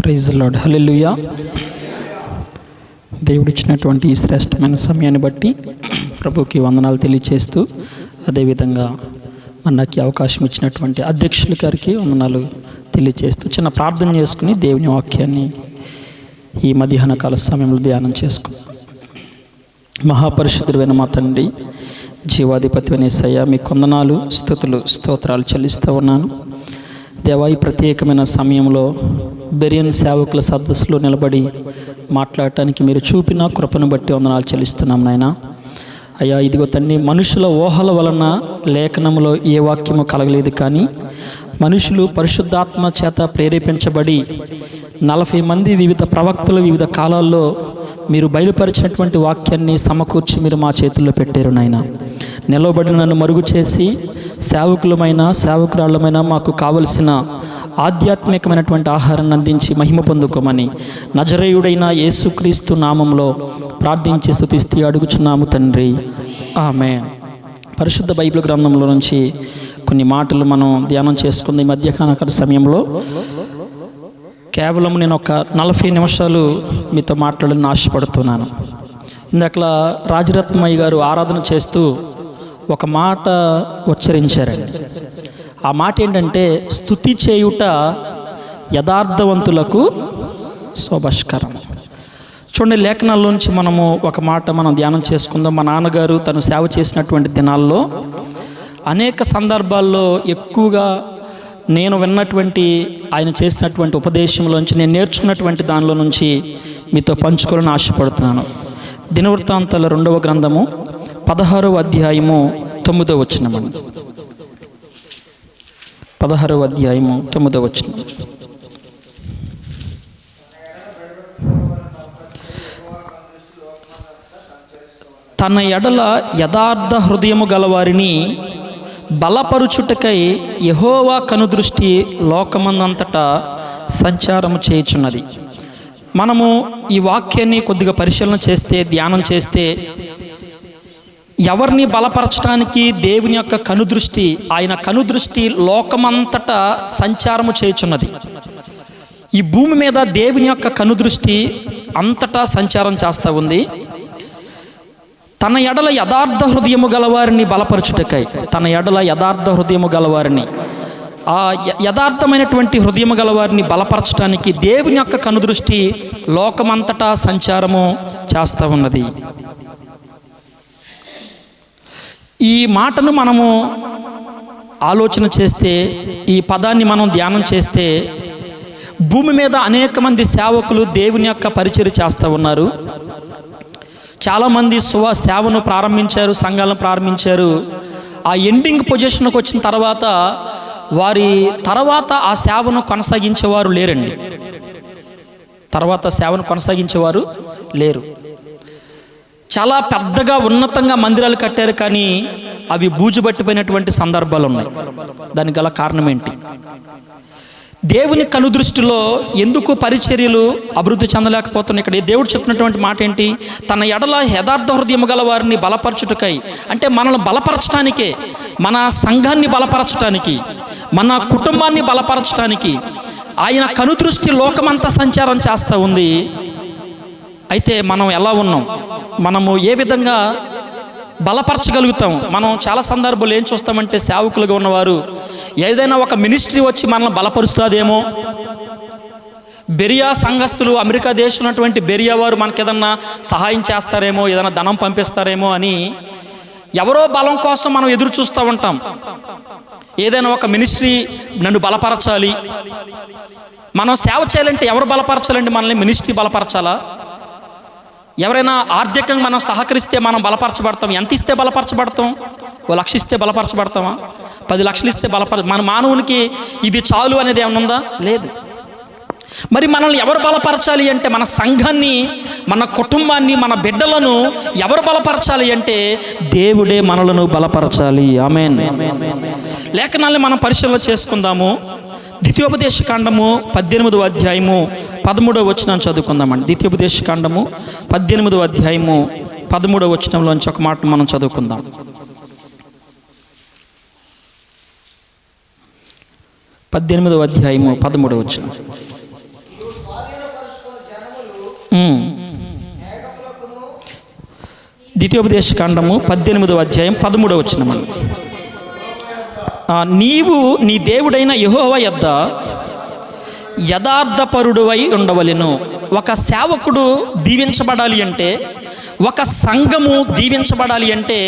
Praise the lord. హల్లెలూయా. దేవుడిచ్చినటువంటి ఈ శ్రేష్టమైన సమయాన్ని బట్టి ప్రభుకి వందనాలు తెలియచేస్తూ, అదేవిధంగా మనకి అవకాశం ఇచ్చినటువంటి అధ్యక్షుల గారికి వందనాలు తెలియచేస్తూ చిన్న ప్రార్థన చేసుకుని దేవుని వాక్యాన్ని ఈ మధ్యాహ్న కాల సమయంలో ధ్యానం చేసుకుందాం. మహాపరిశుద్ధుడైన మా తండ్రి, జీవాధిపతి యేసయ్య, మీ వందనాలు, స్తుతులు, స్తోత్రాలు చెల్లిస్తూ ఉన్నాను. దేవా, ఈ ప్రత్యేకమైన సమయంలో బెరియన్ సేవకుల సదస్సులో నిలబడి మాట్లాడటానికి మీరు చూపిన కృపను బట్టి వందనాలు చెల్లిస్తున్నాం నాయన. అయ్యా, ఇదిగో తండ్రి, మనుషుల ఊహల వలన లేఖనంలో ఏ వాక్యము కలగలేదు, కానీ మనుషులు పరిశుద్ధాత్మ చేత ప్రేరేపించబడి 40 మంది వివిధ ప్రవక్తలు వివిధ కాలాల్లో మీరు బయలుపరిచినటువంటి వాక్యాన్ని సమకూర్చి మీరు మా చేతుల్లో పెట్టారు నాయన. నిలవబడిన నన్ను మరుగు చేసి సేవకులమైన సేవకురాళ్ళమైన మాకు కావలసిన ఆధ్యాత్మికమైనటువంటి ఆహారాన్ని అందించి మహిమ పొందుకోమని నజరేయుడైన యేసుక్రీస్తు నామంలో ప్రార్థించి స్తుతిస్తూ అడుగుచున్నాము తండ్రి, ఆమేన్. పరిశుద్ధ బైబిల్ గ్రంథంలో నుంచి కొన్ని మాటలు మనం ధ్యానం చేసుకుంది. ఈ మధ్యాహ్న సమయంలో కేవలం నేను ఒక 40 నిమిషాలు మీతో మాట్లాడాలని ఆశపడుతున్నాను. ఇందాక రాజరత్నమయ్య గారు ఆరాధన చేస్తూ ఒక మాట ఉచ్చరించారండి. ఆ మాట ఏంటంటే, స్తుతి చేయుట యథార్థవంతులకు శోభస్కరం. చూడండి, లేఖనాల్లోంచి మనము ఒక మాట మనం ధ్యానం చేసుకుందాం. మా నాన్నగారు తను సేవ చేసినటువంటి దినాల్లో అనేక సందర్భాల్లో ఎక్కువగా నేను విన్నటువంటి ఆయన చేసినటువంటి ఉపదేశంలోంచి నేను నేర్చుకున్నటువంటి దానిలో నుంచి మీతో పంచుకోవాలని ఆశపడుతున్నాను. దినవృత్తాంతాల 2వ గ్రంథము 16వ అధ్యాయము 9వ వచనం. 16వ అధ్యాయము 9వ వచనం. తన ఎడల యథార్థ హృదయము గలవారిని బలపరుచుటకై యెహోవా కనుదృష్టి లోకమందంతటా సంచారము చేయుచున్నది. మనము ఈ వాక్యాన్ని కొద్దిగా పరిశీలన చేస్తే, ధ్యానం చేస్తే, ఎవరిని బలపరచడానికి దేవుని యొక్క కనుదృష్టి, ఆయన కనుదృష్టి లోకమంతటా సంచారము చేయుచున్నది. ఈ భూమి మీద దేవుని యొక్క కనుదృష్టి అంతటా సంచారం చేస్తూ ఉంది. తన ఎడల యథార్థ హృదయము గలవారిని బలపరచుటకై, తన ఎడల యథార్థ హృదయము గలవారిని, ఆ యథార్థమైనటువంటి హృదయము గలవారిని బలపరచడానికి దేవుని యొక్క కనుదృష్టి లోకమంతటా సంచారము చేస్తూ ఉన్నది. ఈ మాటను మనము ఆలోచన చేస్తే, ఈ పదాన్ని మనం ధ్యానం చేస్తే, భూమి మీద అనేక మంది సేవకులు దేవుని యొక్క పరిచర్య చేస్తూ ఉన్నారు. చాలామంది సేవను ప్రారంభించారు, సంఘాలను ప్రారంభించారు. ఆ ఎండింగ్ పొజిషన్కి వచ్చిన తర్వాత వారి తర్వాత ఆ సేవను కొనసాగించేవారు లేరండి. తర్వాత సేవను కొనసాగించేవారు లేరు. చాలా పెద్దగా ఉన్నతంగా మందిరాలు కట్టారు, కానీ అవి బూజుబట్టిపోయినటువంటి సందర్భాలు ఉన్నాయి. దానికి గల కారణం ఏంటి? దేవుని కనుదృష్టిలో ఎందుకు పరిచర్యలు అభివృద్ధి చెందలేకపోతున్నాయి? ఇక్కడ దేవుడు చెప్పినటువంటి మాట ఏంటి? తన ఎడల యథార్థ హృదయము గల వారిని బలపరచుటకై, అంటే మనల్ని బలపరచటానికే, మన సంఘాన్ని బలపరచటానికి, మన కుటుంబాన్ని బలపరచటానికి ఆయన కనుదృష్టి లోకమంతా సంచారం చేస్తూ ఉంది. అయితే మనం ఎలా ఉన్నాం? మనము ఏ విధంగా బలపరచగలుగుతాం? మనం చాలా సందర్భాలు ఏం చూస్తామంటే, సేవకులుగా ఉన్నవారు ఏదైనా ఒక మినిస్ట్రీ వచ్చి మనల్ని బలపరుస్తుందేమో, బెరియా సంఘస్థులు, అమెరికా దేశం ఉన్నటువంటి బెరియా వారు మనకి ఏదన్నా సహాయం చేస్తారేమో, ఏదైనా ధనం పంపిస్తారేమో అని ఎవరో బలం కోసం మనం ఎదురు చూస్తూ ఉంటాం. ఏదైనా ఒక మినిస్ట్రీ నన్ను బలపరచాలి, మనం సేవ చేయాలంటే ఎవరు బలపరచాలండి? మనల్ని మినిస్ట్రీ బలపరచాలా? ఎవరైనా ఆర్థికంగా మనం సహకరిస్తే మనం బలపరచబడతాం. ఎంత ఇస్తే బలపరచబడతాం? 1 లక్ష ఇస్తే బలపరచబడతామా? 10 లక్షలు ఇస్తే మన మానవునికి ఇది చాలు అనేది ఏమైనా ఉందా? లేదు. మరి మనల్ని ఎవరు బలపరచాలి అంటే, మన సంఘాన్ని, మన కుటుంబాన్ని, మన బిడ్డలను ఎవరు బలపరచాలి అంటే దేవుడే మనలను బలపరచాలి. ఆమేన్. లేఖనాల్ని మనం పరిశీలన చేసుకుందాము. ద్వితీయోపదేశకాండము 18వ అధ్యాయము 13వ వచనం చదువుకుందామండి. ద్వితీయోపదేశకాండము 18వ అధ్యాయము 13వ వచనంలోంచి ఒక మాట మనం చదువుకుందాం. 18వ అధ్యాయము 13వ వచనం. ద్వితీయోపదేశకాండము 18వ అధ్యాయం 13వ వచనం. నీవు నీ దేవుడైన యెహోవా యొద్ద యథార్థపరుడువై ఉండవలెను. ఒక సేవకుడు దీవించబడాలి అంటే, ఒక సంఘము దీవించబడాలి అంటే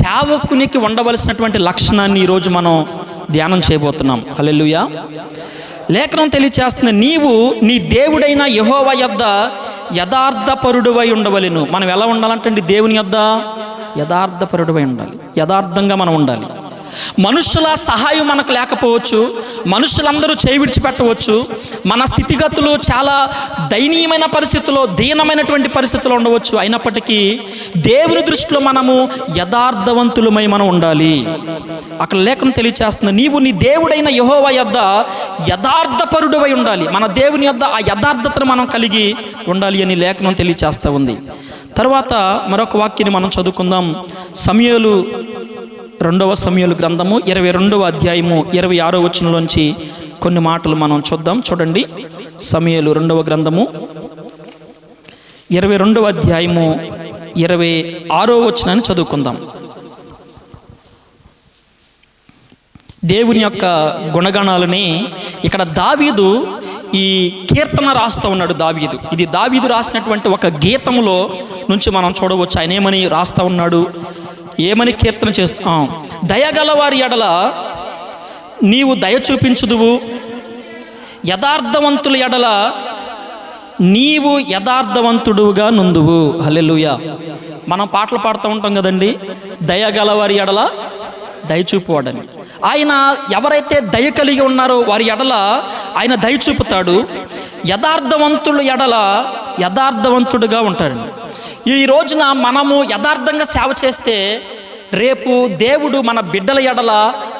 సేవకునికి ఉండవలసినటువంటి లక్షణాన్ని ఈరోజు మనం ధ్యానం చేయబోతున్నాం. హల్లెలూయా. లేఖనం తెలియచేస్తుంది, నీవు నీ దేవుడైన యెహోవా యొద్ద యథార్థపరుడువై ఉండవలెను. మనం ఎలా ఉండాలంటే దేవుని యొద్ద యథార్థపరుడువై ఉండాలి. యథార్థంగా మనం ఉండాలి. మనుషుల సహాయం మనకు లేకపోవచ్చు, మనుషులందరూ చేయి విడిచిపెట్టవచ్చు, మన స్థితిగతులు చాలా దయనీయమైన పరిస్థితుల్లో, దీనమైనటువంటి పరిస్థితుల్లో ఉండవచ్చు. అయినప్పటికీ దేవుని దృష్టిలో మనము యథార్థవంతులమై మనం ఉండాలి. అక్కడ లేఖనం తెలియచేస్తుంది, నీవు నీ దేవుడైన యెహోవా యొద్ద యథార్థపరుడువై ఉండాలి. మన దేవుని యొద్ద ఆ యథార్థతను మనం కలిగి ఉండాలి అని లేఖనం తెలియచేస్తూ ఉంది. తర్వాత మరొక వాక్యాన్ని మనం చదువుకుందాం. సమూయేలు 2వ సమూయేలు గ్రంథము 22వ అధ్యాయము 26వ వచనంలోంచి కొన్ని మాటలు మనం చూద్దాం. చూడండి, సమూయేలు 2వ గ్రంథము 22వ అధ్యాయము 26వ వచనాన్ని చదువుకుందాం. దేవుని యొక్క గుణగణాలని ఇక్కడ దావీదు ఈ కీర్తన రాస్తూ ఉన్నాడు. దావీదు, ఇది దావీదు రాసినటువంటి ఒక గీతములో నుంచి మనం చూడవచ్చు. ఆయన ఏమని రాస్తూ ఉన్నాడు, ఏమని కీర్తన చేస్తాం. దయగలవారి ఎడల నీవు దయ చూపించుదువు, యథార్థవంతుల ఎడల నీవు యథార్థవంతుడుగా నుందువు. హల్లెలూయా. మనం పాటలు పాడుతూ ఉంటాం కదండి, దయగలవారి ఎడల దయచూపువాడని. ఆయన ఎవరైతే దయ కలిగి ఉన్నారో వారి ఎడల ఆయన దయ చూపుతాడు. యథార్థవంతుల ఎడల యథార్థవంతుడుగా ఉంటాడు. ఈ రోజున మనము యథార్థంగా సేవ చేస్తే రేపు దేవుడు మన బిడ్డల ఎడల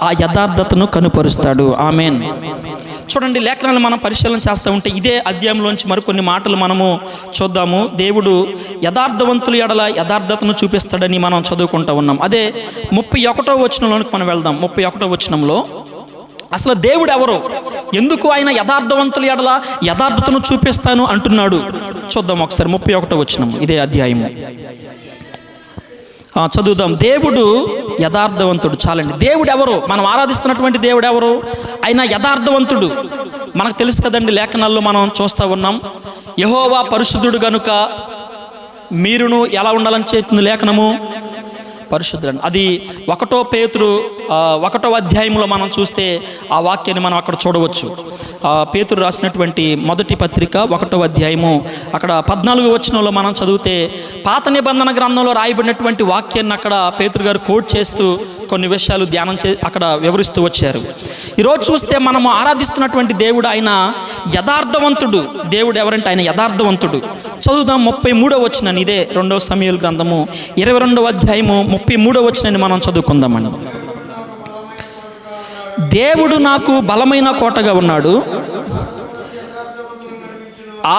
ఆ యథార్థతను కనుపరుస్తాడు. ఆమేన్. చూడండి, లేఖనాలు మనం పరిశీలన చేస్తూ ఉంటే ఇదే అధ్యాయంలోంచి మరికొన్ని మాటలు మనము చూద్దాము. దేవుడు యథార్థవంతుల ఎడల యథార్థతను చూపిస్తాడని మనం చదువుకుంటూ ఉన్నాం. అదే 31వ వచనంలోనికి మనం వెళ్దాం. 31వ వచనంలో అసలు దేవుడు ఎవరు, ఎందుకు ఆయన యథార్థవంతుల ఎడల యథార్థతను చూపిస్తాను అంటున్నాడు చూద్దాం ఒకసారి. 31వ వచనం ఇదే అధ్యాయము చదువుదాం. దేవుడు యథార్థవంతుడు. చాలండి. దేవుడు ఎవరు, మనం ఆరాధిస్తున్నటువంటి దేవుడు ఎవరు, ఆయన యథార్థవంతుడు. మనకు తెలుసు కదండి, లేఖనాల్లో మనం చూస్తూ ఉన్నాం, యెహోవా పరిశుద్ధుడు గనుక మీరును ఎలా ఉండాలని చెప్తుంది లేఖనము, పరిశుద్ధుడు. అది 1 పేతురు 1వ అధ్యాయంలో మనం చూస్తే ఆ వాక్యాన్ని మనం అక్కడ చూడవచ్చు. పేతురు రాసినటువంటి మొదటి పత్రిక 1వ అధ్యాయము అక్కడ 14వ వచనంలో మనం చదివితే పాత నిబంధన గ్రంథంలో రాయబడినటువంటి వాక్యాన్ని అక్కడ పేతురు గారు కోట్ చేస్తూ కొన్ని విషయాలు ధ్యానం అక్కడ వివరిస్తూ వచ్చారు. ఈరోజు చూస్తే మనము ఆరాధిస్తున్నటువంటి దేవుడు ఆయన యథార్థవంతుడు. దేవుడు ఎవరంటే ఆయన యథార్థవంతుడు. చదువుదాం 33వ వచనాన్ని. ఇదే 2వ సమూయేలు గ్రంథము 22వ అధ్యాయము 33వ వచనాన్ని మనం చదువుకుందామని. దేవుడు నాకు బలమైన కోటగా ఉన్నాడు,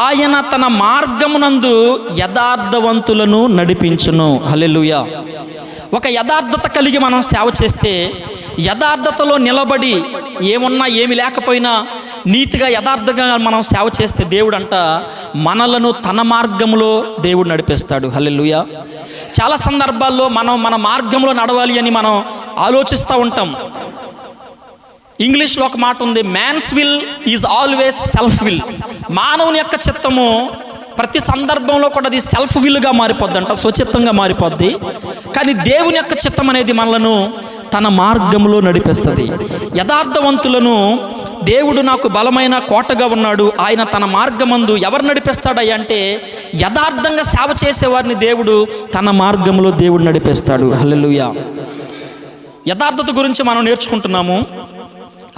ఆయన తన మార్గమునందు యథార్థవంతులను నడిపించును. హల్లెలూయా. ఒక యథార్థత కలిగి మనం సేవ చేస్తే, యథార్థతలో నిలబడి ఏమున్నా ఏమి లేకపోయినా నీతిగా యథార్థంగా మనం సేవ చేస్తే దేవుడు అంట మనలను తన మార్గంలో దేవుడు నడిపిస్తాడు. హల్లెలూయా. చాలా సందర్భాల్లో మనం మన మార్గంలో నడవాలి అని మనం ఆలోచిస్తూ ఉంటాం. ఇంగ్లీష్లో ఒక మాట ఉంది, man's will is always self will. మానవుని యొక్క చిత్తము ప్రతి సందర్భంలో కూడా అది సెల్ఫ్ విల్గా మారిపోద్ది అంట, స్వచిత్తంగా మారిపోద్ది. కానీ దేవుని యొక్క చిత్తం అనేది మనలను తన మార్గంలో నడిపిస్తుంది. యథార్థవంతులను దేవుడు నాకు బలమైన కోటగా ఉన్నాడు, ఆయన తన మార్గమందు ఎవరు నడిపిస్తాడయ్యా అంటే యథార్థంగా సేవ చేసేవారిని దేవుడు తన మార్గంలో దేవుడు నడిపిస్తాడు. హల్లెలూయా. యథార్థత గురించి మనం నేర్చుకుంటున్నాము.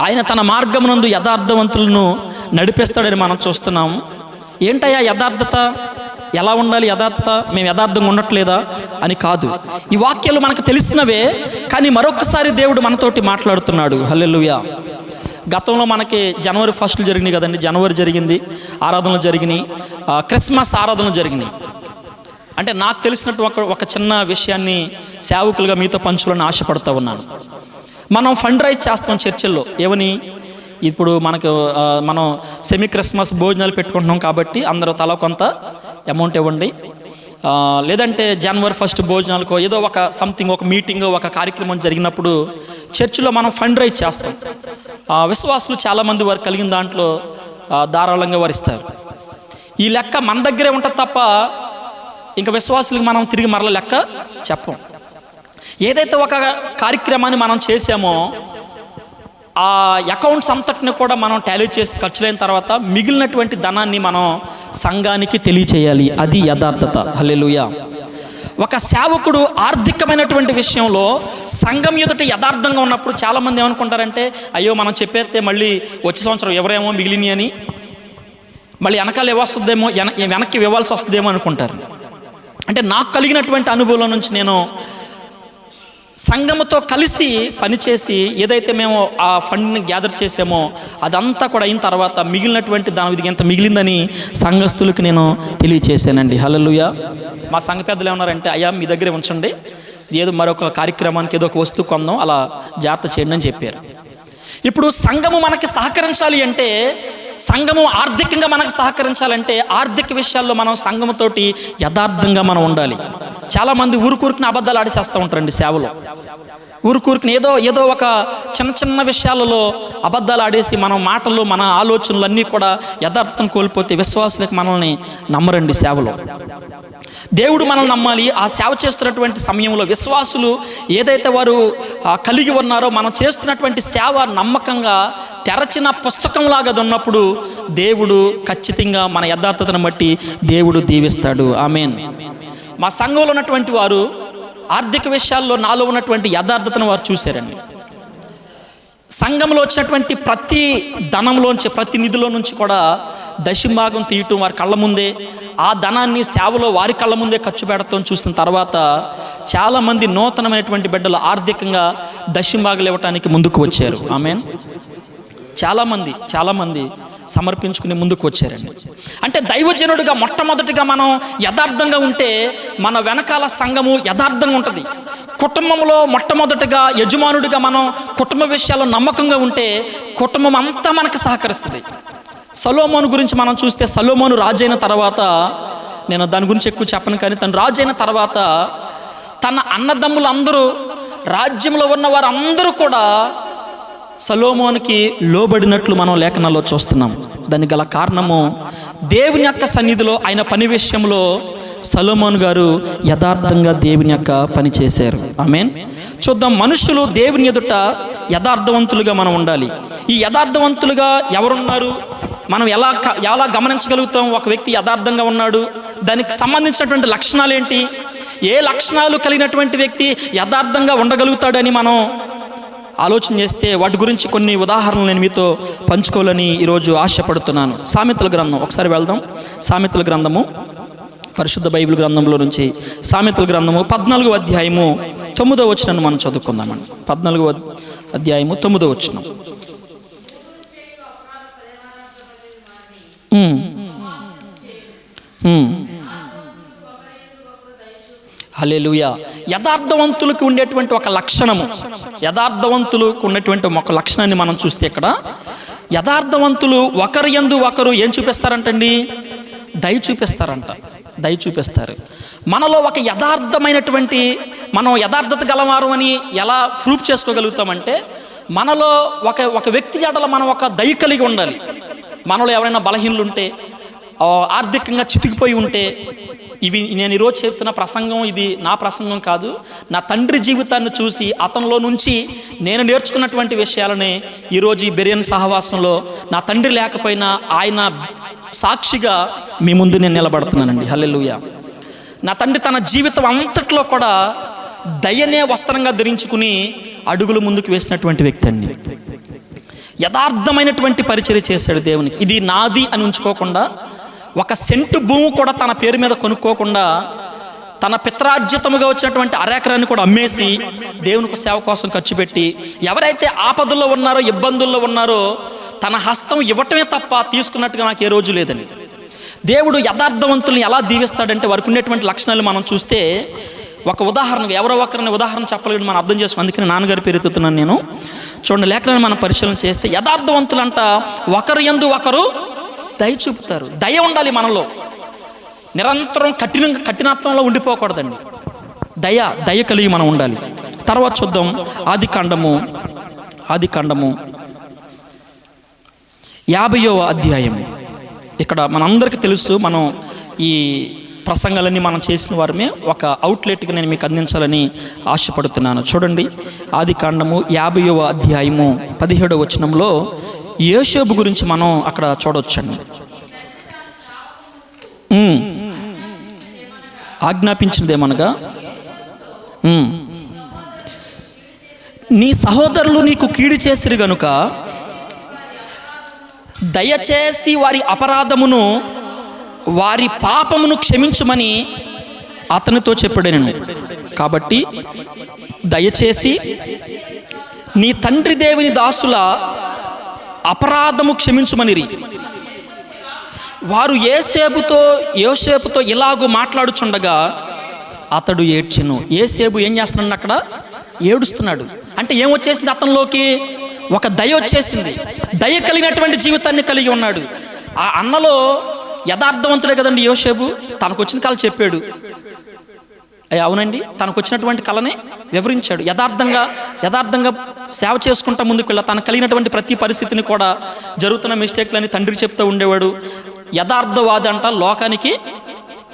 ఆయన తన మార్గమునందు యథార్థవంతులను నడిపిస్తాడని మనం చూస్తున్నాము. ఏంటయ్యా యథార్థత, ఎలా ఉండాలి యథార్థత, మేము యథార్థంగా ఉండట్లేదా అని కాదు. ఈ వాక్యాలు మనకు తెలిసినవే, కానీ మరొకసారి దేవుడు మనతోటి మాట్లాడుతున్నాడు. హల్లెలూయా. గతంలో మనకి జనవరి 1 జరిగినాయి కదండి. జనవరి జరిగింది, ఆరాధనలు జరిగినాయి, క్రిస్మస్ ఆరాధనలు జరిగినాయి. అంటే నాకు తెలిసినట్టు ఒక చిన్న విషయాన్ని సేవకులుగా మీతో పంచుకోవాలని ఆశపడుతూ ఉన్నాను. మనం ఫండ్ రైజ్ చేస్తాం చర్చిల్లో. ఏమని, ఇప్పుడు మనం సెమీ క్రిస్మస్ భోజనాలు పెట్టుకుంటున్నాం కాబట్టి అందరూ తల కొంత అమౌంట్ ఇవ్వండి, లేదంటే జనవరి 1 భోజనాలకో ఏదో ఒక సంథింగ్, ఒక మీటింగ్, ఒక కార్యక్రమం జరిగినప్పుడు చర్చిలో మనం ఫండ్ రైజ్ చేస్తాం. విశ్వాసులు చాలామంది వారు కలిగిన దాంట్లో ధారాళంగా వారిస్తారు. ఈ లెక్క మన దగ్గరే ఉంటుంది తప్ప ఇంకా విశ్వాసులకు మనం తిరిగి మరల లెక్క చెప్పం. ఏదైతే ఒక కార్యక్రమాన్ని మనం చేసామో ఆ అకౌంట్స్ అంతటిని కూడా మనం టాలీ చేసి ఖర్చులైన తర్వాత మిగిలినటువంటి ధనాన్ని మనం సంఘానికి తెలియచేయాలి. అది యథార్థత. హల్లెలూయా. ఒక సేవకుడు ఆర్థికమైనటువంటి విషయంలో సంఘం ఎదుట యథార్థంగా ఉన్నప్పుడు చాలామంది ఏమనుకుంటారంటే, అయ్యో మనం చెప్పేస్తే మళ్ళీ వచ్చే సంవత్సరం ఎవరేమో మిగిలిని అని మళ్ళీ వెనకాల ఇవ్వస్తుందేమో, వెనక్కి ఇవ్వాల్సి వస్తుందేమో అనుకుంటారు. అంటే నాకు కలిగినటువంటి అనుభవం నుంచి నేను సంఘముతో కలిసి పనిచేసి ఏదైతే మేము ఆ ఫండ్ని గ్యాదర్ చేసామో అదంతా కూడా అయిన తర్వాత మిగిలినటువంటి దాని ఎంత మిగిలిందని సంఘస్థులకు నేను తెలియచేశానండి. హల్లెలూయా. మా సంఘ పెద్దలు ఏమన్నారంటే, అయ్యా మీ దగ్గరే ఉంచండి, ఏదో మరొక కార్యక్రమానికి ఏదో ఒక వస్తువు కొందాం, అలా జాగ్రత్త చేయండి అని చెప్పారు. ఇప్పుడు సంఘము మనకి సహకరించాలి అంటే, సంఘము ఆర్థికంగా మనకు సహకరించాలంటే ఆర్థిక విషయాల్లో మనం సంఘముతోటి యథార్థంగా మనం ఉండాలి. చాలామంది ఊరుకూరుకుని అబద్ధాలు ఆడిసేస్తూ ఉంటారండి సేవలో. ఊరుకూరుకుని ఏదో ఒక చిన్న చిన్న విషయాలలో అబద్ధాలు ఆడేసి మన మాటలు, మన ఆలోచనలు అన్నీ కూడా యథార్థతను కోల్పోతే విశ్వాసులకు మనల్ని నమ్మరండి సేవలో. దేవుడు మనల్ని నమ్మాలి. ఆ సేవ చేస్తున్నటువంటి సమయంలో విశ్వాసులు ఏదైతే వారు కలిగి ఉన్నారో మనం చేస్తున్నటువంటి సేవ నమ్మకంగా తెరచిన పుస్తకంలాగా ఉన్నప్పుడు దేవుడు ఖచ్చితంగా మన యథార్థతను బట్టి దేవుడు దీవిస్తాడు. ఆమేన్. మా సంఘంలో ఉన్నటువంటి వారు ఆర్థిక విషయాల్లో నాలో ఉన్నటువంటి యథార్థతను వారు చూశారండి. సంఘంలో వచ్చినటువంటి ప్రతి ధనంలోంచి, ప్రతి నిధిలో నుంచి కూడా దశంభాగం తీయటం వారి కళ్ళ ముందే, ఆ ధనాన్ని సేవలో వారి కళ్ళ ముందే ఖర్చు పెడతాం చూసిన తర్వాత చాలామంది నూతనమైనటువంటి బిడ్డలు ఆర్థికంగా దశంభాగాలు ఇవ్వటానికి ముందుకు వచ్చారు. ఆమేన్. చాలామంది సమర్పించుకుని ముందుకు వచ్చారండి. అంటే దైవజనుడిగా మొట్టమొదటిగా మనం యథార్థంగా ఉంటే మన వెనకాల సంఘము యథార్థంగా ఉంటుంది. కుటుంబంలో మొట్టమొదటిగా యజమానుడిగా మనం కుటుంబ విషయాల్లో నమ్మకంగా ఉంటే కుటుంబం అంతా మనకు సహకరిస్తుంది. సొలొమోను గురించి మనం చూస్తే, సొలొమోను రాజైన తర్వాత, నేను దాని గురించి ఎక్కువ చెప్పను కానీ తను రాజైన తర్వాత తన అన్నదమ్ములందరూ, రాజ్యంలో ఉన్న వారందరూ కూడా సొలొమోనుకి లోబడినట్లు మనం లేఖనాల్లో చూస్తున్నాం. దానికి గల కారణము దేవుని యొక్క సన్నిధిలో ఆయన పని విషయంలో సొలొమోను గారు యథార్థంగా దేవుని యొక్క పని చేశారు. ఆమేన్. చూద్దాం, మనుషులు దేవుని ఎదుట యథార్థవంతులుగా మనం ఉండాలి. ఈ యథార్థవంతులుగా ఎవరున్నారు, మనం ఎలా గమనించగలుగుతాం ఒక వ్యక్తి యథార్థంగా ఉన్నాడు? దానికి సంబంధించినటువంటి లక్షణాలు ఏంటి? ఏ లక్షణాలు కలిగినటువంటి వ్యక్తి యథార్థంగా ఉండగలుగుతాడని మనం ఆలోచన చేస్తే వాటి గురించి కొన్ని ఉదాహరణలు నేను మీతో పంచుకోవాలని ఈరోజు ఆశపడుతున్నాను. సామెతల గ్రంథం ఒకసారి వెళ్దాం. సామెతల గ్రంథము, పరిశుద్ధ బైబిల్ గ్రంథంలో నుంచి సామెతల గ్రంథము 14వ అధ్యాయము 9వ వచనాన్ని మనం చదువుకుందామండి. 14వ అధ్యాయము 9వ వచనం. హల్లెలూయా. యథార్థవంతులకు ఉండేటువంటి ఒక లక్షణము, యథార్థవంతులకు ఉన్నటువంటి ఒక లక్షణాన్ని మనం చూస్తే ఇక్కడ యథార్థవంతులు ఒకరి యందు ఒకరు ఏం చూపిస్తారంటండి? దయ చూపిస్తారు. మనలో ఒక యథార్థమైనటువంటి, మనం యథార్థత గలవారు అని ఎలా ప్రూఫ్ చేసుకోగలుగుతామంటే, మనలో ఒక వ్యక్తి ఎడల మనం ఒక దయ కలిగి ఉండాలి. మనలో ఎవరైనా బలహీనలు ఉంటే, ఆర్థికంగా చితికిపోయి ఉంటే, ఇవి నేను ఈరోజు చెప్తున్న ప్రసంగం, ఇది నా ప్రసంగం కాదు, నా తండ్రి జీవితాన్ని చూసి అతనిలో నుంచి నేను నేర్చుకున్నటువంటి విషయాలని ఈరోజు ఈ బెరియన్ సహవాసంలో నా తండ్రి లేకపోయినా ఆయన సాక్షిగా మీ ముందు నేను నిలబడుతున్నానండి. హల్లెలూయా. నా తండ్రి తన జీవితం అంతట్లో కూడా దయనే వస్త్రంగా ధరించుకుని అడుగులు ముందుకు వేసినటువంటి వ్యక్తి అండి. యథార్థమైనటువంటి పరిచర్య చేశాడు దేవునికి. ఇది నాది అని ఉంచుకోకుండా, ఒక సెంటు భూమి కూడా తన పేరు మీద కొనుక్కోకుండా, తన పిత్రార్జితముగా వచ్చినటువంటి అరెకరాన్ని కూడా అమ్మేసి దేవునికి సేవ కోసం ఖర్చు పెట్టి, ఎవరైతే ఆపదల్లో ఉన్నారో, ఇబ్బందుల్లో ఉన్నారో తన హస్తం ఇవ్వటమే తప్ప తీసుకున్నట్టుగా నాకు ఏ రోజు లేదండి. దేవుడు యథార్థవంతుల్ని ఎలా దీవిస్తాడంటే వారికి ఉండేటువంటి లక్షణాలు మనం చూస్తే, ఒక ఉదాహరణగా ఎవరో ఒకరిని ఉదాహరణ చెప్పలేడు మనం అర్థం చేసుకో. అందుకని నాన్నగారి పేరు ఎత్తుతున్నాను నేను. చూడండి, లేఖనాన్ని మనం పరిశీలన చేస్తే యథార్థవంతులంట ఒకరు యందు ఒకరు దయ చూపుతారు. దయ ఉండాలి మనలో. నిరంతరం కఠినత్వంలో ఉండిపోకూడదండి. దయ కలిగి మనం ఉండాలి. తర్వాత చూద్దాం ఆది కాండము 50వ అధ్యాయము. ఇక్కడ మనందరికీ తెలుసు, మనం ఈ ప్రసంగాలన్నీ మనం చేసిన వారమే. ఒక అవుట్లెట్గా నేను మీకు అందించాలని ఆశపడుతున్నాను. చూడండి, ఆది కాండము 50వ అధ్యాయము 17వ వచనంలో యోసేపు గురించి మనం అక్కడ చూడవచ్చండి. ఆజ్ఞాపించినదేమనగా, నీ సహోదరులు నీకు కీడు చేసిరి గనుక దయచేసి వారి అపరాధమును వారి పాపమును క్షమించుమని అతనితో చెప్పాడు నేను. కాబట్టి దయచేసి నీ తండ్రి దేవుని దాసుల అపరాధము క్షమించుమనిరి. వారు యోసేపుతో ఇలాగూ మాట్లాడుచుండగా అతడు ఏడ్చెను. యోసేపు ఏం చేస్తున్నాడు? అక్కడ ఏడుస్తున్నాడు. అంటే ఏమొచ్చేసింది అతనిలోకి? ఒక దయ వచ్చేసింది. దయ కలిగినటువంటి జీవితాన్ని కలిగి ఉన్నాడు. ఆ అన్నలో యథార్థవంతుడే కదండి యోసేపు. తనకు వచ్చిన కళ చెప్పాడు. అవునండి, తనకు వచ్చినటువంటి కళని వివరించాడు. యథార్థంగా సేవ చేసుకుంటా ముందుకు వెళ్ళా. తనకు కలిగినటువంటి ప్రతి పరిస్థితిని కూడా, జరుగుతున్న మిస్టేక్లని తండ్రికి చెప్తూ ఉండేవాడు. యథార్థవాది అంట లోకానికి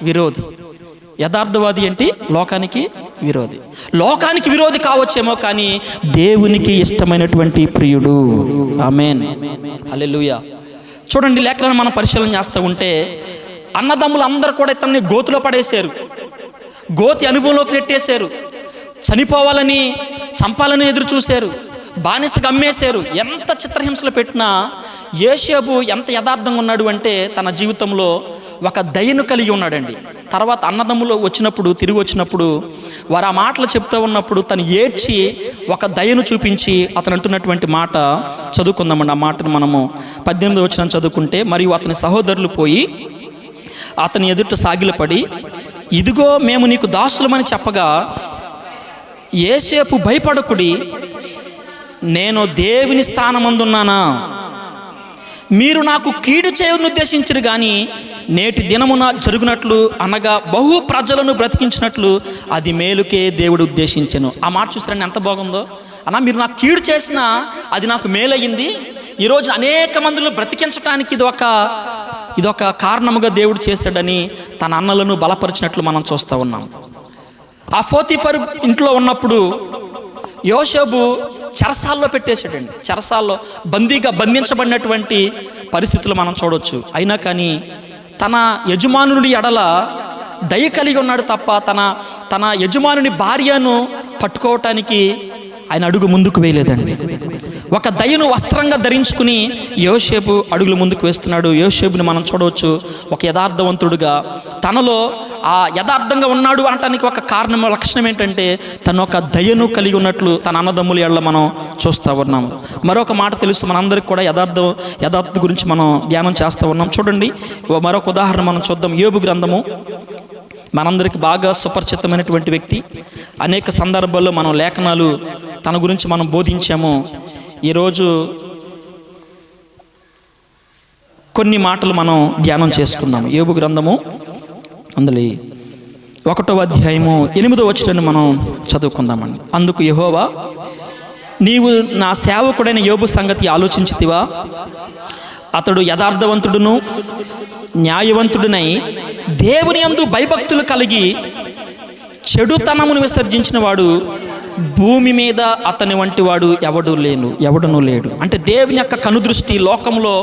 విరోధి. యథార్థవాది ఏంటి? లోకానికి విరోధి. లోకానికి విరోధి కావచ్చేమో, కానీ దేవునికి ఇష్టమైనటువంటి ప్రియుడు. ఆమేన్, హల్లెలూయా. చూడండి, లేఖనాన్ని మనం పరిశీలన చేస్తూ ఉంటే అన్నదమ్ములు అందరూ కూడా ఇతన్ని గోతిలో పడేశారు. గోతి అనుభవంలోకి నెట్టేశారు. చనిపోవాలని, చంపాలని ఎదురు చూశారు. బానిసగా అమ్మేశారు. ఎంత చిత్రహింసలు పెట్టినా యోసేపు ఎంత యథార్థంగా ఉన్నాడు అంటే తన జీవితంలో ఒక దయను కలిగి ఉన్నాడండి. తర్వాత అన్నదమ్ములు తిరిగి వచ్చినప్పుడు వారు ఆ మాటలు చెప్తూ ఉన్నప్పుడు తను ఏడ్చి ఒక దయను చూపించి అతను అంటున్నటువంటి మాట చదువుకుందామండి. ఆ మాటను మనము 18వ వచనం చదువుకుంటే, మరియు అతని సహోదరులు పోయి అతని ఎదుట సాగిలపడి, ఇదిగో మేము నీకు దాసులమని చెప్పగా, యోసేపు భయపడకుడి, నేను దేవుని స్థానమందున్నానా? మీరు నాకు కీడు చేయను ఉద్దేశించరు, కానీ నేటి దినమున జరుగునట్లు అనగా బహు ప్రజలను బ్రతికించినట్లు అది మేలుకే దేవుడు ఉద్దేశించెను. ఆ మాట చూస్తారని ఎంత బాగుందో. అన్నా, మీరు నాకు కీడు చేసినా అది నాకు మేలయ్యింది. ఈరోజు అనేక మందిని బ్రతికించడానికి ఇదొక కారణముగా దేవుడు చేశాడని తన అన్నలను బలపరిచినట్లు మనం చూస్తూ ఉన్నాం. ఆ పోతీఫరు ఇంట్లో ఉన్నప్పుడు యోసేపు చెరసాల్లో పెట్టేశాడండి. చెరసాల్లో బంధించబడినటువంటి పరిస్థితులు మనం చూడవచ్చు. అయినా కానీ తన యజమానుడి ఎడల దయ కలిగి ఉన్నాడు తప్ప తన యజమానుని భార్యను పట్టుకోవటానికి ఆయన అడుగు ముందుకు వేయలేదండి. ఒక దయను వస్త్రంగా ధరించుకుని యోసేపు అడుగులు ముందుకు వేస్తున్నాడు. యోసేపుని మనం చూడవచ్చు ఒక యథార్థవంతుడుగా. తనలో ఆ యథార్థంగా ఉన్నాడు అనటానికి ఒక కారణం, లక్షణం ఏంటంటే తను ఒక దయను కలిగి ఉన్నట్లు తన అన్నదమ్ముల ఎడల మనం చూస్తూ ఉన్నాము. మరొక మాట తెలుసు మనందరికి కూడా, యథార్థత గురించి మనం ధ్యానం చేస్తూ ఉన్నాం. చూడండి, మరొక ఉదాహరణ మనం చూద్దాం. యోబు గ్రంథము మనందరికి బాగా సుపరిచితమైనటువంటి వ్యక్తి. అనేక సందర్భాల్లో మనం లేఖనాలు తన గురించి మనం బోధించాము. ఈరోజు కొన్ని మాటలు మనం ధ్యానం చేసుకుందాం. యోబు గ్రంథము అందులో 1వ అధ్యాయము 8వ వచనాన్ని మనం చదువుకుందామండి. అందుకు యెహోవా, నీవు నా సేవకుడైన యోబు సంగతి ఆలోచించితివా? అతడు యథార్థవంతుడును న్యాయవంతుడునై దేవుని యందు భయభక్తులు కలిగి చెడుతనమును విసర్జించిన వాడు భూమి మీద అతని వంటి వాడు ఎవడునూ లేడు. అంటే దేవుని యొక్క కనుదృష్టి లోకంలో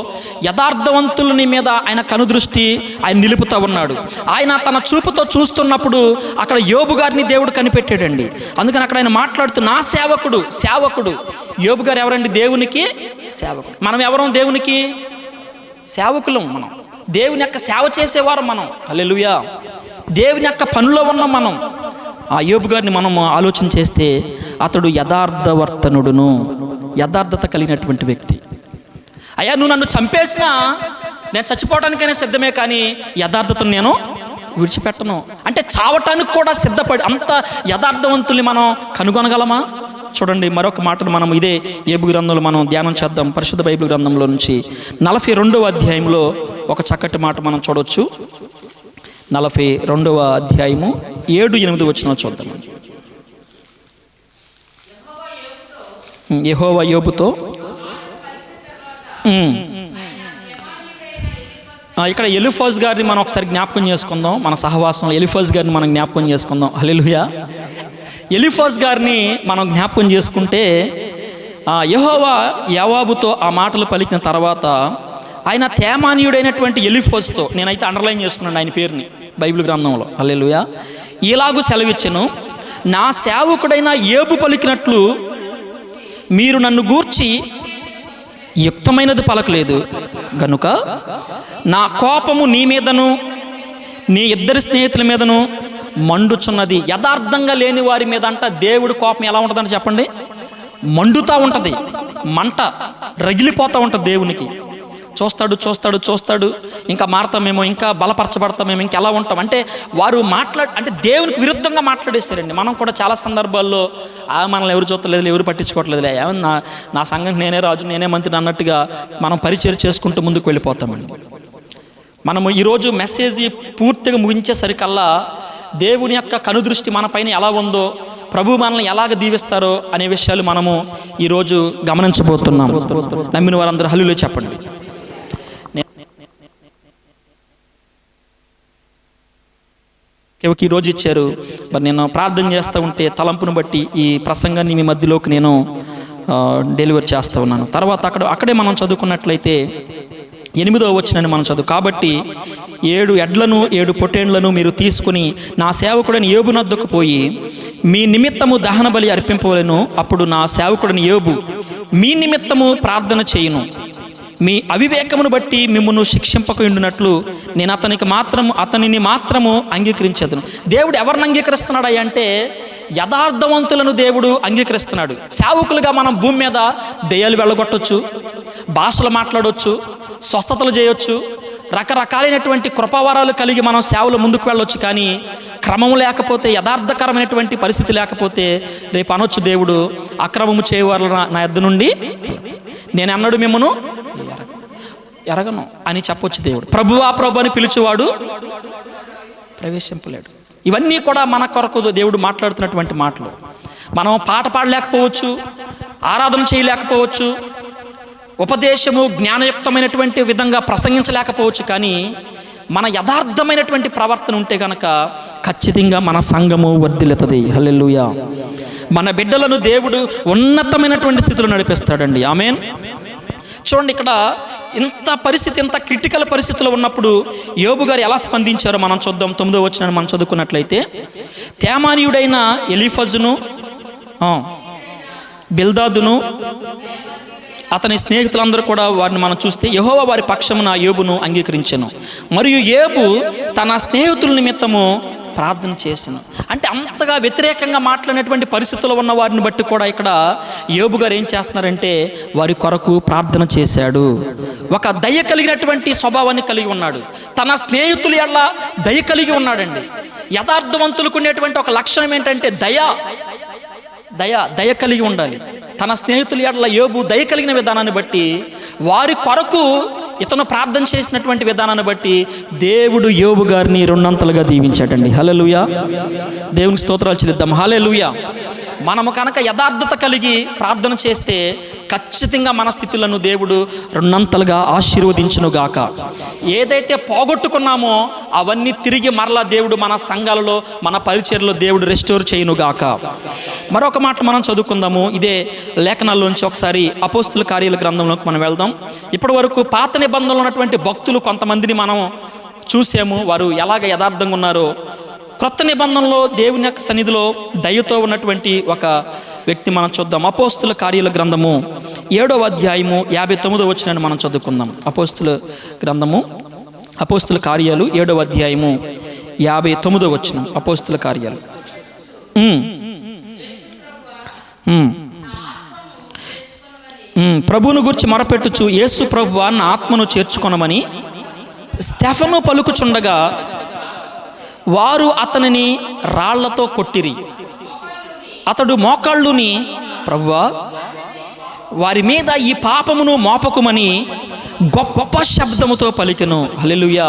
యథార్థవంతులని మీద ఆయన కనుదృష్టి ఆయన నిలుపుతూ ఉన్నాడు. ఆయన తన చూపుతో చూస్తున్నప్పుడు అక్కడ యోబు గారిని దేవుడు కనిపెట్టాడండి. అందుకని అక్కడ ఆయన మాట్లాడుతూ నా సేవకుడు. యోబు గారు ఎవరండి? దేవునికి సేవకుడు. మనం ఎవరం? దేవునికి సేవకులం. మనం దేవుని యొక్క సేవ చేసేవారు మనం. హల్లెలూయా. దేవుని యొక్క పనిలో ఉన్నాం మనం. ఆ యోబు గారిని మనం ఆలోచన చేస్తే అతడు యథార్థవర్తనుడును, యథార్థత కలిగినటువంటి వ్యక్తి. అయ్యా, నువ్వు నన్ను చంపేసినా నేను చచ్చిపోవటానికైనా సిద్ధమే, కానీ యథార్థతను నేను విడిచిపెట్టను అంటే చావటానికి కూడా సిద్ధపడి అంత యథార్థవంతుల్ని మనం కనుగొనగలమా? చూడండి, మరొక మాటను మనం ఇదే యోబు గ్రంథంలో మనం ధ్యానం చేద్దాం. పరిశుద్ధ బైబిల్ గ్రంథంలో నుంచి 42వ అధ్యాయంలో ఒక చక్కటి మాట మనం చూడవచ్చు. 42వ అధ్యాయము 7-8 వచనాలు చూద్దాం. యెహోవా యోబుతో ఇక్కడ ఎలీఫజ్ గారిని మనం ఒకసారి జ్ఞాపకం చేసుకుందాం. మన సహవాసంలో ఎలీఫజ్ గారిని మనం జ్ఞాపకం చేసుకుందాం. హల్లెలూయా. ఎలీఫజ్ గారిని మనం జ్ఞాపకం చేసుకుంటే యెహోవా యోబుతో ఆ మాటలు పలికిన తర్వాత ఆయన తేమానీయుడైనటువంటి ఎలీఫజ్తో, నేనైతే అండర్లైన్ చేసుకున్నాను ఆయన పేరుని బైబిల్ గ్రంథంలో. హల్లెలూయా. ఇలాగూ సెలవిచ్చెను, నా సేవకుడైన యోబు పలికినట్లు మీరు నన్ను గూర్చి యుక్తమైనది పలకలేదు గనుక నా కోపము నీ మీదను నీ ఇద్దరి స్నేహితుల మీదను మండుచున్నది. యథార్థంగా లేని వారి మీద అంట దేవుడి కోపం ఎలా ఉంటుందంటే చెప్పండి, మండుతూ ఉంటుంది. మంట రగిలిపోతూ ఉంటుంది దేవునికి. చూస్తాడు చూస్తాడు చూస్తాడు, ఇంకా మారతామేమో, ఇంకా బలపరచబడతామేమో, ఇంకా ఎలా ఉంటాం అంటే వారు అంటే దేవునికి విరుద్ధంగా మాట్లాడేశారండి. మనం కూడా చాలా సందర్భాల్లో మనల్ని ఎవరు చూస్తలేదు, ఎవరు పట్టించుకోవట్లేదులే, ఏమన్నా నా సంఘం నేనే రాజు నేనే మంత్రి అన్నట్టుగా మనం పరిచయం చేసుకుంటూ ముందుకు వెళ్ళిపోతామండి. మనము ఈరోజు మెసేజ్ పూర్తిగా ముగించేసరికల్లా దేవుని యొక్క కనుదృష్టి మన పైన ఎలా ఉందో, ప్రభు మనల్ని ఎలాగ దీవిస్తారో అనే విషయాలు మనము ఈరోజు గమనించబోతున్నాం. నమ్మిన వారందరూ హల్లెలూయా చెప్పండి. ఈరోజు ఇచ్చారు, మరి నేను ప్రార్థన చేస్తూ ఉంటే తలంపును బట్టి ఈ ప్రసంగాన్ని మీ మధ్యలోకి నేను డెలివరీ చేస్తూ ఉన్నాను. తర్వాత అక్కడే మనం చదువుకున్నట్లయితే 8వ వచనాన్ని మనం చదువు. కాబట్టి 7 ఎడ్లను 7 పొట్టేండ్లను మీరు తీసుకుని నా సేవకుడని యోబు నద్దకు పోయి మీ నిమిత్తము దహన బలి అర్పింపవలెను. అప్పుడు నా సేవకుడని యోబు మీ నిమిత్తము ప్రార్థన చేయును. మీ అవివేకమును బట్టి మిమ్మును శిక్షింపకుండునట్లు నేను అతనిని మాత్రము అంగీకరించదును. దేవుడు ఎవరిని అంగీకరిస్తున్నాడు అంటే యథార్థవంతులను దేవుడు అంగీకరిస్తున్నాడు. సేవకులుగా మనం భూమి మీద దెయ్యాలు వెళ్ళగొట్టవచ్చు, భాషలు మాట్లాడవచ్చు, స్వస్థతలు చేయొచ్చు, రకరకాలైనటువంటి కృపావరాలు కలిగి మనం సేవలు ముందుకు వెళ్ళొచ్చు. కానీ క్రమము లేకపోతే, యథార్థకరమైనటువంటి పరిస్థితి లేకపోతే రేపు అనొచ్చు దేవుడు, అక్రమము చేయవారు నా యొద్ద నుండి నేను అన్నాడు మిమ్మను ఎరగను అని చెప్పొచ్చు దేవుడు. ప్రభువా ప్రభు అని పిలిచేవాడు ప్రవేశింపలేడు. ఇవన్నీ కూడా మన కొరకు దేవుడు మాట్లాడుతున్నటువంటి మాటలు. మనం పాట పాడలేకపోవచ్చు, ఆరాధన చేయలేకపోవచ్చు, ఉపదేశము జ్ఞానయుక్తమైనటువంటి విధంగా ప్రసంగించలేకపోవచ్చు. కానీ మన యథార్థమైనటువంటి ప్రవర్తన ఉంటే కనుక ఖచ్చితంగా మన సంఘము వర్ధిల్లుతుంది. హల్లెలూయా. మన బిడ్డలను దేవుడు ఉన్నతమైనటువంటి స్థితిలో నడిపిస్తాడండి. ఆమేన్. చూడండి, ఇక్కడ ఇంత పరిస్థితి, ఇంత క్రిటికల్ పరిస్థితిలో ఉన్నప్పుడు యోబు గారు ఎలా స్పందించారో మనం చూద్దాం. 9వ వచనాన్ని మనం చదువుకున్నట్లయితే, తేమానీయుడైన ఎలీఫజును బిల్దాదును అతని స్నేహితులందరూ కూడా వారిని మనం చూస్తే యెహోవా వారి పక్షమున యోబును అంగీకరించెను. మరియు యోబు తన స్నేహితుల నిమిత్తము ప్రార్థన చేశాను. అంటే అంతగా వ్యతిరేకంగా మాట్లాడినటువంటి పరిస్థితుల్లో ఉన్న వారిని బట్టి కూడా ఇక్కడ యోబు గారు ఏం చేస్తున్నారంటే వారి కొరకు ప్రార్థన చేశాడు. ఒక దయ కలిగినటువంటి స్వభావాన్ని కలిగి ఉన్నాడు. తన స్నేహితులు ఎలా దయ కలిగి ఉన్నాడండి. యథార్థవంతులకు ఉండేటువంటి ఒక లక్షణం ఏంటంటే దయ కలిగి ఉండాలి. తన స్నేహితుల ఎడల యోబు దయ కలిగిన విధానాన్ని బట్టి, వారి కొరకు ఇతను ప్రార్థన చేసినటువంటి విధానాన్ని బట్టి దేవుడు యోబు గారిని 2 అంతలుగా దీవించాడండి. హల్లెలూయా. దేవునికి స్తోత్రాలు చెల్లిద్దాం. హల్లెలూయా. మనము కనుక యథార్థత కలిగి ప్రార్థన చేస్తే ఖచ్చితంగా మన స్థితులను దేవుడు 2 అంతలుగా ఆశీర్వదించునుగాక. ఏదైతే పోగొట్టుకున్నామో అవన్నీ తిరిగి మరలా దేవుడు మన సంఘాలలో, మన పరిచర్యలో దేవుడు రెస్టోర్ చేయునుగాక. మరొక మాట మనం చదువుకుందాము. ఇదే లేఖనాల్లోంచి ఒకసారి అపోస్తుల కార్యాల గ్రంథంలోకి మనం వెళ్దాం. ఇప్పటి వరకు పాత నిబంధనలో ఉన్నటువంటి భక్తులు కొంతమందిని మనం చూసాము, వారు ఎలాగ యథార్థంగా ఉన్నారో. క్రొత్త నిబంధనలో దేవుని యొక్క సన్నిధిలో దయతో ఉన్నటువంటి ఒక వ్యక్తి మనం చూద్దాం. అపోస్తుల కార్యాల గ్రంథము 7వ అధ్యాయము 59వ వచనాన్ని మనం చదువుకుందాం. అపోస్తుల కార్యాలు 7వ అధ్యాయము 59వ వచనం. అపోస్తుల కార్యాలు. ప్రభువును గురించి మొరపెట్టుచు, యేసు ప్రభువా నా ఆత్మను చేర్చుకొనమని స్టెఫను పలుకుచుండగా వారు అతనిని రాళ్లతో కొట్టిరి. అతడు మోకాళ్ళుని, ప్రభువా వారి మీద ఈ పాపమును మోపకుమని గొప్ప శబ్దముతో పలికెను. హల్లెలూయా.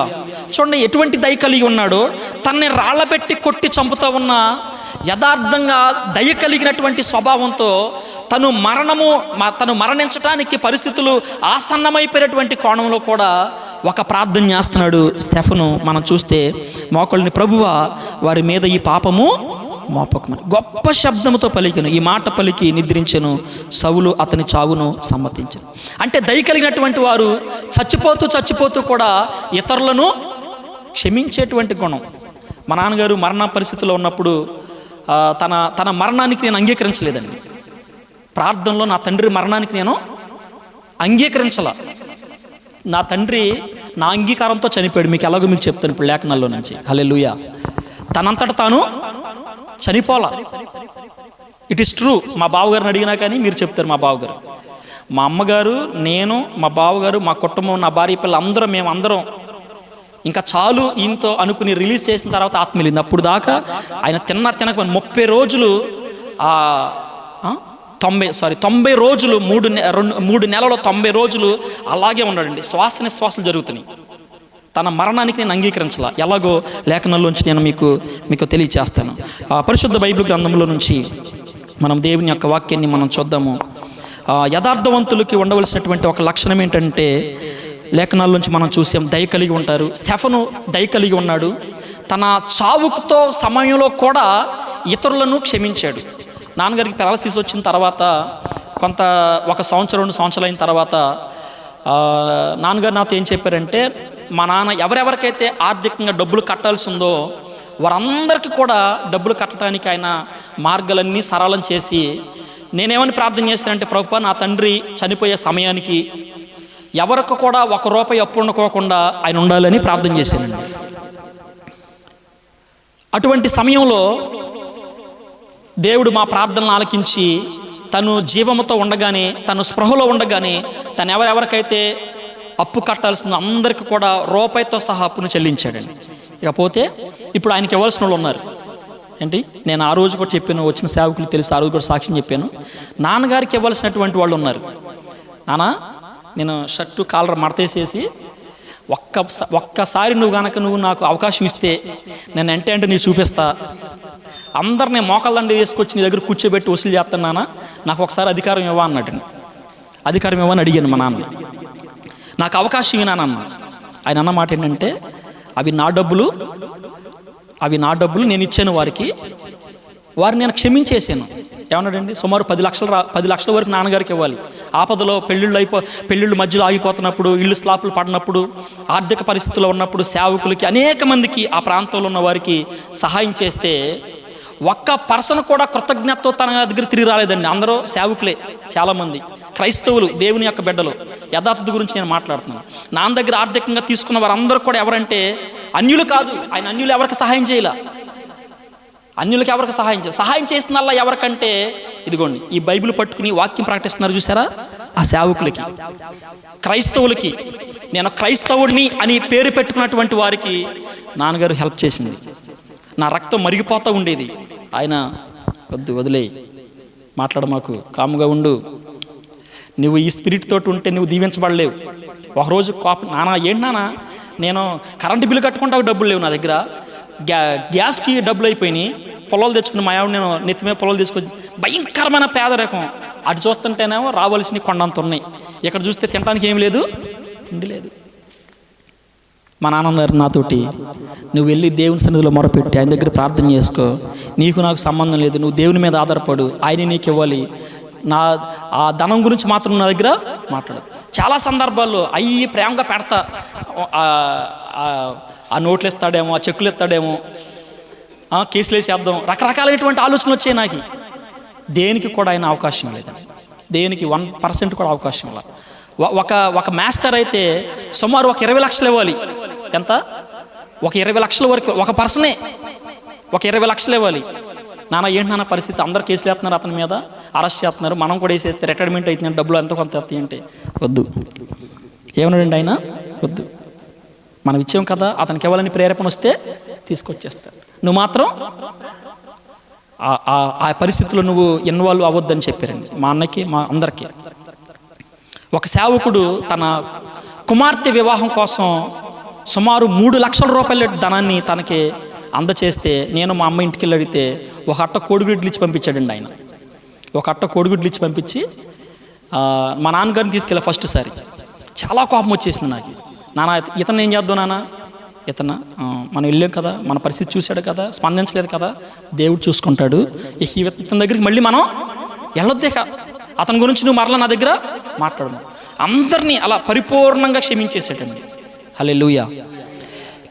చూడండి ఎటువంటి దయ కలిగి ఉన్నాడో. తనని రాళ్ళబెట్టి కొట్టి చంపుతూ ఉన్న యథార్థంగా దయ కలిగినటువంటి స్వభావంతో తను మరణించడానికి పరిస్థితులు ఆసన్నమైపోయినటువంటి కోణంలో కూడా ఒక ప్రార్థన చేస్తున్నాడు స్టెఫను. మనం చూస్తే మోకళ్ళని, ప్రభువా వారి మీద ఈ పాపము మోపకమని గొప్ప శబ్దముతో పలికెను. ఈ మాట పలికి నిద్రించెను. సౌలు అతని చావును సమ్మతించెను. అంటే దయ కలిగినటువంటి వారు చచ్చిపోతూ కూడా ఇతరులను క్షమించేటువంటి గుణం. మా నాన్నగారు మరణ పరిస్థితిలో ఉన్నప్పుడు తన మరణానికి నేను అంగీకరించలేదండి. ప్రార్థనలో నా తండ్రి మరణానికి నేను అంగీకరించాల. నా తండ్రి నా అంగీకారంతో చనిపోయాడు. మీకు ఎలాగో మీకు చెప్తాను ఇప్పుడు లేఖనాల్లో నుంచి. హల్లెలూయా. తనంతట తాను చనిపోలా. It is true. మా బావగారిని అడిగినా కానీ మీరు చెప్తారు. మా బావగారు, మా అమ్మగారు, నేను, మా బావగారు, మా కుటుంబం, నా భార్య పిల్లలు మేమందరం ఇంకా చాలు ఈయనతో అనుకుని రిలీజ్ చేసిన తర్వాత ఆత్మ వెళ్ళింది. అప్పుడు దాకా ఆయన తినక 30 రోజులు 90 రోజులు 3 నెలలో 90 రోజులు అలాగే ఉన్నాడండి. శ్వాసలు జరుగుతున్నాయి. తన మరణానికి నేను అంగీకరించాల. ఎలాగో లేఖనాల్లోంచి నేను మీకు తెలియచేస్తాను. పరిశుద్ధ బైబిల్ గ్రంథంలో నుంచి మనం దేవుని యొక్క వాక్యాన్ని మనం చూద్దాము. యథార్థవంతులకి ఉండవలసినటువంటి ఒక లక్షణం ఏంటంటే, లేఖనాల్లోంచి మనం చూసాం, దయ కలిగి ఉంటారు. స్టెఫను దయ కలిగి ఉన్నాడు. తన చావుతో సమయంలో కూడా ఇతరులను క్షమించాడు. నాన్నగారికి పెరాలసిస్ వచ్చిన తర్వాత ఒక సంవత్సరం 2 సంవత్సరాలు అయిన తర్వాత నాన్నగారు నాతో ఏం చెప్పారంటే, మా నాన్న ఎవరెవరికైతే ఆర్థికంగా డబ్బులు కట్టాల్సి ఉందో వారందరికీ కూడా డబ్బులు కట్టడానికి ఆయన మార్గాలన్నీ సరళం చేసి, నేనేమని ప్రార్థన చేస్తానంటే, ప్రభువా నా తండ్రి చనిపోయే సమయానికి ఎవరికి కూడా ₹1 అప్పు ఉండకోకుండా ఆయన ఉండాలని ప్రార్థన చేశానండి. అటువంటి సమయంలో దేవుడు మా ప్రార్థనలు ఆలకించి తను జీవముతో ఉండగానే, తను స్పృహలో ఉండగానే తను ఎవరెవరికైతే అప్పు కట్టాల్సిందో అందరికీ కూడా ₹1తో సహా అప్పును చెల్లించాడండి. ఇకపోతే ఇప్పుడు ఆయనకి ఇవ్వాల్సిన వాళ్ళు ఉన్నారు ఏంటి. నేను ఆ రోజు కూడా చెప్పాను, వచ్చిన సేవకులు తెలిసి ఆ రోజు కూడా సాక్ష్యం చెప్పాను. నాన్నగారికి ఇవ్వాల్సినటువంటి వాళ్ళు ఉన్నారు. నాన్న, నేను షర్టు కాలర్ మడతేసేసి ఒక్కసారి నువ్వు నాకు అవకాశం ఇస్తే నేను అంటే నీకు చూపిస్తా, అందరినీ మోకాళ్ళండి వేసుకొచ్చి నీ దగ్గర కూర్చోబెట్టి వసూలు చేస్తాను నాన్న, నాకు ఒకసారి అధికారం ఇవ్వ అన్నాడు. అధికారం ఇవ్వని అడిగాను మా నాన్న. నాకు అవకాశం ఇవ్వనానన్న. ఆయన అన్న మాట ఏంటంటే, అవి నా డబ్బులు నేను ఇచ్చాను వారిని నేను క్షమించేసాను. ఏమన్నాడండి, సుమారు 10 లక్షల వరకు నాన్నగారికి ఇవ్వాలి. ఆపదలో పెళ్ళిళ్ళు మధ్యలో ఆగిపోతున్నప్పుడు, ఇళ్ళు స్లాపులు పడినప్పుడు, ఆర్థిక పరిస్థితుల్లో ఉన్నప్పుడు సేవకులకి అనేక మందికి ఆ ప్రాంతంలో ఉన్న వారికి సహాయం చేస్తే ఒక్క పర్సన్ కూడా కృతజ్ఞతతో తన దగ్గర తిరిగి రాలేదండి. అందరూ సేవకులే, చాలామంది క్రైస్తవులు, దేవుని యొక్క బిడ్డలు. యథార్థత గురించి నేను మాట్లాడుతున్నాను. నాన్న దగ్గర ఆర్థికంగా తీసుకున్న వారందరూ కూడా ఎవరంటే అన్యులు కాదు. ఆయన అన్యులు ఎవరికి సహాయం చేయాల, అన్యులకి ఎవరికి సహాయం చేసినల్లా ఎవరికంటే, ఇదిగోండి ఈ బైబిల్ పట్టుకుని వాక్యం ప్రకటిస్తున్నారు చూసారా, ఆ సేవకులకి, క్రైస్తవులకి. నేను క్రైస్తవుడిని అని పేరు పెట్టుకున్నటువంటి వారికి నాన్నగారు హెల్ప్ చేసింది. నా రక్తం మరిగిపోతూ ఉండేది. ఆయన వదిలే మాకు కాముగా ఉండు, నువ్వు ఈ స్పిరిట్ తోటి ఉంటే నువ్వు దీవించబడలేవు. ఒకరోజు నాన్న ఏంటి నాన్న, నేను కరెంటు బిల్లు కట్టుకుంటా డబ్బులు లేవు నా దగ్గర, గ్యాస్కి డబ్బులు అయిపోయినాయి, పొలాలు తెచ్చుకుని మా ఆవిడ నేను నెత్తిమే పొలాలు తీసుకొచ్చి, భయంకరమైన పేదరికం. అటు చూస్తుంటేనేమో రావాల్సిన కొండంత ఉన్నాయి, ఇక్కడ చూస్తే తినడానికి ఏమి లేదు, తిండి లేదు. మా నాన్నగారు నాతోటి, నువ్వు వెళ్ళి దేవుని సన్నిధిలో మొరపెట్టి ఆయన దగ్గర ప్రార్థన చేసుకో, నీకు నాకు సంబంధం లేదు, నువ్వు దేవుని మీద ఆధారపడు, ఆయన నీకు ఇవ్వాలి, ఆ ధనం గురించి మాత్రం నా దగ్గర మాట్లాడు. చాలా సందర్భాల్లో అయ్యి ప్రేమగా పెడతా, ఆ నోట్లు ఇస్తాడేమో, ఆ చెక్కులు ఇస్తాడేమో, కేసులు వేసేద్దాం, రకరకాలైనటువంటి ఆలోచనలు వచ్చాయి నాకు. దేనికి కూడా ఆయన అవకాశం లేదండి, దేనికి 1% కూడా అవకాశం లేదు. ఒక మాస్టర్ అయితే సుమారు 20 లక్షలు ఇవ్వాలి. ఎంత? 20 లక్షల వరకు ఒక పర్సనే 20 లక్షలు ఇవ్వాలి. నాన్న ఏంటి నాన్న పరిస్థితి, అందరూ కేసులు వేస్తున్నారు, అతని మీద అరెస్ట్ చేస్తున్నారు, మనం కూడా వేసేస్తే రిటైర్మెంట్ అవుతుంది, డబ్బులు ఎంతో కొంత వస్తాయి అంటే వద్దు. ఏమన్నాడండి ఆయన, వద్దు, మనం ఇచ్చాం కదా, అతనికి ఇవ్వాలని ప్రేరేపణ వస్తే తీసుకొచ్చేస్తాడు, నువ్వు మాత్రం ఆ పరిస్థితుల్లో నువ్వు ఇన్వాల్వ్ అవ్వద్దని చెప్పారండి మా అన్నకి, మా అందరికీ. ఒక సేవకుడు తన కుమార్తె వివాహం కోసం సుమారు 3 లక్షల రూపాయల ధనాన్ని తనకి అందచేస్తే నేను మా అమ్మ ఇంటికి వెళ్ళి అడిగితే ఒక అట్ట కోడిగుడ్లు ఇచ్చి పంపించాడండి ఆయన. ఒక అట్ట కోడిగుడ్లు ఇచ్చి పంపించి మా నాన్నగారిని తీసుకెళ్ళా ఫస్ట్ సారి. చాలా కోపం వచ్చేసింది నాకు. నాన్న ఇతను ఏం చేద్దాం నాన్న, మనం వెళ్ళాం కదా, మన పరిస్థితి చూశాడు కదా, స్పందించలేదు కదా, దేవుడు చూసుకుంటాడు. ఇతని దగ్గరికి మళ్ళీ మనం వెళ్ళొద్దే, అతని గురించి నువ్వు మరలా నా దగ్గర మాట్లాడము. అందరినీ అలా పరిపూర్ణంగా క్షమించేసాడండి. హల్లెలూయా.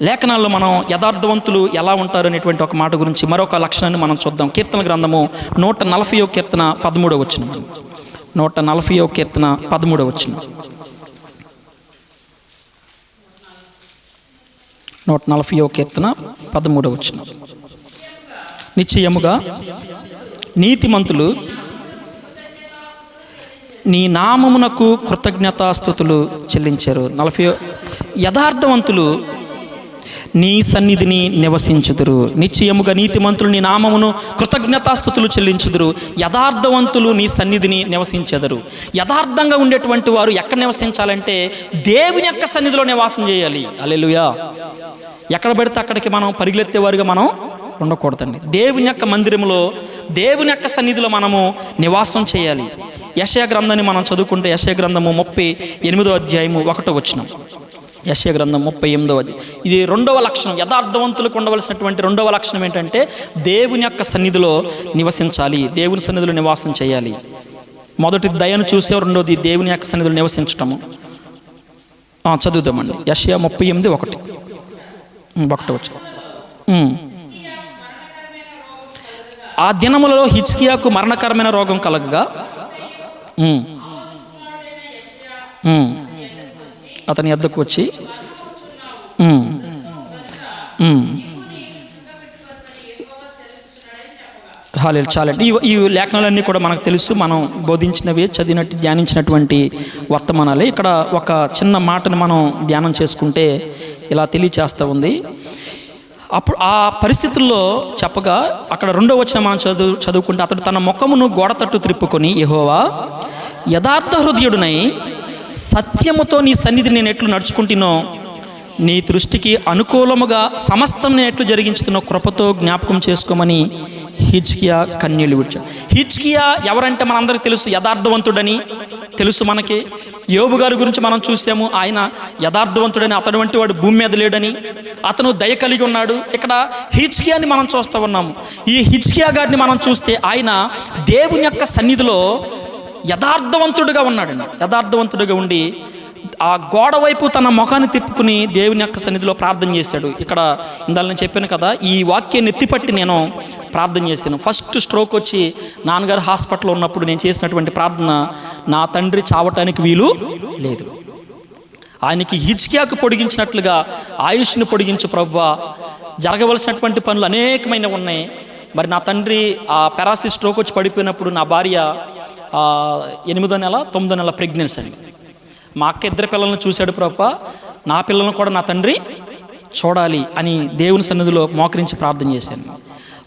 లేఖనాల్లో మనం యథార్థవంతులు ఎలా ఉంటారు అనేటువంటి ఒక మాట గురించి మరొక లక్షణాన్ని మనం చూద్దాం. కీర్తన గ్రంథము 140వ కీర్తన 13వ వచనం. 140వ కీర్తన 13వ వచనం. 140వ కీర్తన 13వ వచనం. నిశ్చయముగా నీతిమంతులు నీ నామమునకు కృతజ్ఞతాస్తుతులు చెల్లించారు. 40 యథార్థవంతులు నీ సన్నిధిని నివసించుదురు. నిశ్చయముగా నీతిమంతులు నీ నామమును కృతజ్ఞతాస్తుతులు చెల్లించుదురు. యథార్థవంతులు నీ సన్నిధిని నివసించెదరు. యథార్థంగా ఉండేటువంటి వారు ఎక్కడ నివసించాలంటే దేవుని యొక్క సన్నిధిలో నివాసం చేయాలి. హల్లెలూయా. ఎక్కడ పడితే అక్కడికి మనం పరిగెత్తేవారుగా మనం ఉండకూడదండి. దేవుని యొక్క మందిరంలో, దేవుని యొక్క సన్నిధిలో మనము నివాసం చేయాలి. యెషయా గ్రంథాన్ని మనం చదువుకుంటే యెషయా గ్రంథము 38వ అధ్యాయము 1వ వచనం. యెషయా గ్రంథం 38వ అధ్యాయం. ఇది 2వ లక్షణం. యథార్థవంతులకు ఉండవలసినటువంటి 2వ లక్షణం ఏంటంటే దేవుని యొక్క సన్నిధిలో నివసించాలి, దేవుని సన్నిధిలో నివాసం చేయాలి. మొదటి దయను చూసే, రెండోది దేవుని యొక్క సన్నిధిలో నివసించటము. చదువుదామండి. యెషయా 38:1 వచనం. ఆ దినములలో హిజ్కియాకు మరణకరమైన రోగం కలగగా అతని యొద్దకు వచ్చి చాలండి. ఈ లేఖనాలన్నీ కూడా మనకు తెలుసు, మనం బోధించినవి, చదివినట్టు, ధ్యానించినటువంటి వర్తమానాలే. ఇక్కడ ఒక చిన్న మాటను మనం ధ్యానం చేసుకుంటే ఇలా తెలియచేస్తూ ఉంది. అప్పుడు ఆ పరిస్థితుల్లో చెప్పగా అక్కడ 2వ వచనం మనం చదువుకుంటే అతడు తన ముఖమును గోడ తట్టు త్రిప్పుకొని, యెహోవా యథార్థ హృదయుడునై సత్యముతో నీ సన్నిధి నేను ఎట్లు నడుచుకుంటున్నో, నీ దృష్టికి అనుకూలముగా సమస్తం నేను ఎట్లు జరిగించుతున్నో కృపతో జ్ఞాపకం చేసుకోమని హిజ్కియా కన్నీళ్లు విడిచాడు. హిజ్కియా ఎవరంటే మనందరికీ తెలుసు, యథార్థవంతుడని తెలుసు మనకి. యోబు గారి గురించి మనం చూసాము, ఆయన యథార్థవంతుడని, అతడు వంటి వాడు భూమి మీద లేడని, అతను దయ కలిగి ఉన్నాడు. ఇక్కడ హిజ్కియాని మనం చూస్తూ ఉన్నాము. ఈ హిజ్కియా గారిని మనం చూస్తే ఆయన దేవుని యొక్క సన్నిధిలో యథార్థవంతుడిగా ఉన్నాడండి. యథార్థవంతుడిగా ఉండి ఆ గోడ వైపు తన ముఖాన్ని తిప్పుకుని దేవుని యొక్క సన్నిధిలో ప్రార్థన చేశాడు. ఇక్కడ ఇందాక నేను చెప్పాను కదా, ఈ వాక్యాన్ని ఎత్తిపట్టి నేను ప్రార్థన చేశాను. ఫస్ట్ స్ట్రోక్ వచ్చి నాన్నగారు హాస్పిటల్లో ఉన్నప్పుడు నేను చేసినటువంటి ప్రార్థన, నా తండ్రి చావటానికి వీలు లేదు, ఆయనకి హిజ్కియాకు పొడిగించినట్లుగా ఆయుష్ని పొడిగించు ప్రభువా, జరగవలసినటువంటి పనులు అనేకమైన ఉన్నాయి. మరి నా తండ్రి ఆ పెరాసిస్ స్ట్రోక్ వచ్చి పడిపోయినప్పుడు నా భార్య 8వ నెల 9వ నెల ప్రెగ్నెన్సీ అండి. మా అక్క 2 పిల్లలను చూశాడు ప్రభువా, నా పిల్లలను కూడా నా తండ్రి చూడాలి అని దేవుని సన్నిధిలో మోకరించి ప్రార్థన చేశాను.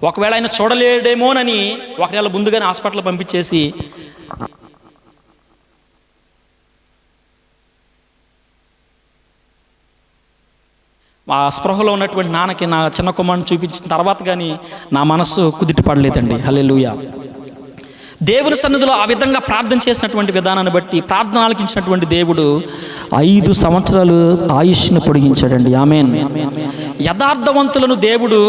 ఒకవేళ ఆయన చూడలేడేమోనని 1 నెల ముందుగానే హాస్పిటల్ పంపించేసి ఆ స్పృహలో ఉన్నటువంటి నాన్నకి నా చిన్న కుమారుని చూపించిన తర్వాత కానీ నా మనస్సు కుదిటి పడలేదండి. హల్లెలూయా. దేవుని సన్నిధిలో ఆ విధంగా ప్రార్థన చేసినటువంటి విధానాన్ని బట్టి ప్రార్థన ఆలకించినటువంటి దేవుడు 5 సంవత్సరాలు ఆయుష్ను పొడిగించాడండి. ఆమేన్. యథార్థవంతులను దేవుడు,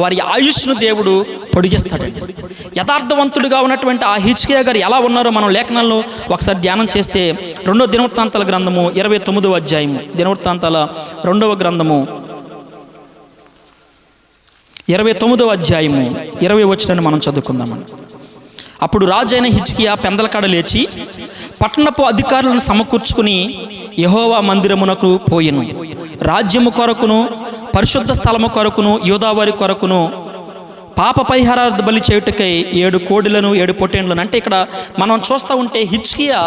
వారి ఆయుష్ను దేవుడు పొడిగిస్తాడండి. యథార్థవంతుడిగా ఉన్నటువంటి ఆ హిజ్కియా గారు ఎలా ఉన్నారో మనం లేఖనాల్లో ఒకసారి ధ్యానం చేస్తే 2వ దినవృత్తాంతాల గ్రంథము 29వ అధ్యాయము, దినవృత్తాంతాల 2వ గ్రంథము 29వ అధ్యాయము 20వ వచనాన్ని మనం చదువుకుందామండి. అప్పుడు రాజైన హిజ్కియా పెందలకాడ లేచి పట్టణపు అధికారులను సమకూర్చుకుని యెహోవా మందిరమునకు పోయెను. రాజ్యము కొరకును, పరిశుద్ధ స్థలము కొరకును, యూదావారి కొరకును పాప పరిహారార్థ బలి చేయుటకై 7 కోడెలను 7 పొట్టేండ్లను. అంటే ఇక్కడ మనం చూస్తూ ఉంటే హిజ్కియా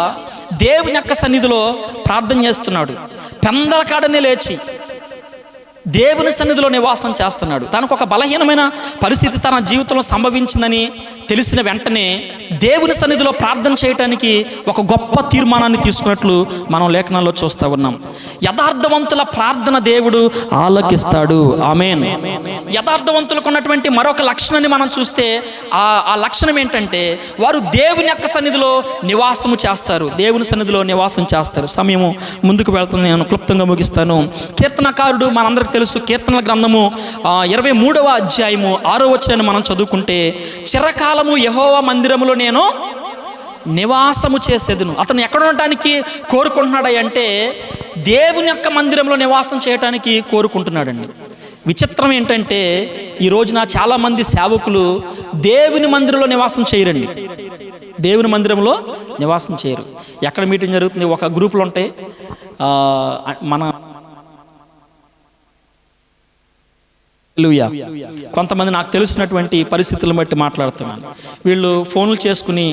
దేవుని యొక్క సన్నిధిలో ప్రార్థన చేస్తున్నాడు. పెందలకాడనే లేచి దేవుని సన్నిధిలో నివాసం చేస్తున్నాడు. తనకు ఒక బలహీనమైన పరిస్థితి తన జీవితంలో సంభవించిందని తెలిసిన వెంటనే దేవుని సన్నిధిలో ప్రార్థన చేయటానికి ఒక గొప్ప తీర్మానాన్ని తీసుకున్నట్లు మనం లేఖనాల్లో చూస్తూ ఉన్నాం. యథార్థవంతుల ప్రార్థన దేవుడు ఆలకిస్తాడు. ఆమేన్. యథార్థవంతులకు ఉన్నటువంటి మరొక లక్షణాన్ని మనం చూస్తే ఆ లక్షణం ఏంటంటే వారు దేవుని యొక్క సన్నిధిలో నివాసము చేస్తారు. దేవుని సన్నిధిలో నివాసం చేస్తారు. సమయము ముందుకు వెళ్తుంది, నేను క్లుప్తంగా ముగిస్తాను. కీర్తనకారుడు మనందరికి తెలుసు, కీర్తనల గ్రంథము 23వ అధ్యాయము 6వ వచనాన్ని మనం చదువుకుంటే, చిరకాలము యెహోవా మందిరములో నేను నివాసము చేసేదును. అతను ఎక్కడ ఉండటానికి కోరుకుంటున్నాడు అంటే దేవుని యొక్క మందిరంలో నివాసం చేయటానికి కోరుకుంటున్నాడండి. విచిత్రం ఏంటంటే ఈ రోజున చాలామంది సేవకులు దేవుని మందిరంలో నివాసం చేయరండి. దేవుని మందిరంలో నివాసం చేయరు. ఎక్కడ మీటింగ్ జరుగుతుంది, ఒక గ్రూపులు ఉంటాయి. మన కొంతమంది నాకు తెలిసినటువంటి పరిస్థితులను బట్టి మాట్లాడుతున్నాను. వీళ్ళు ఫోన్లు చేసుకుని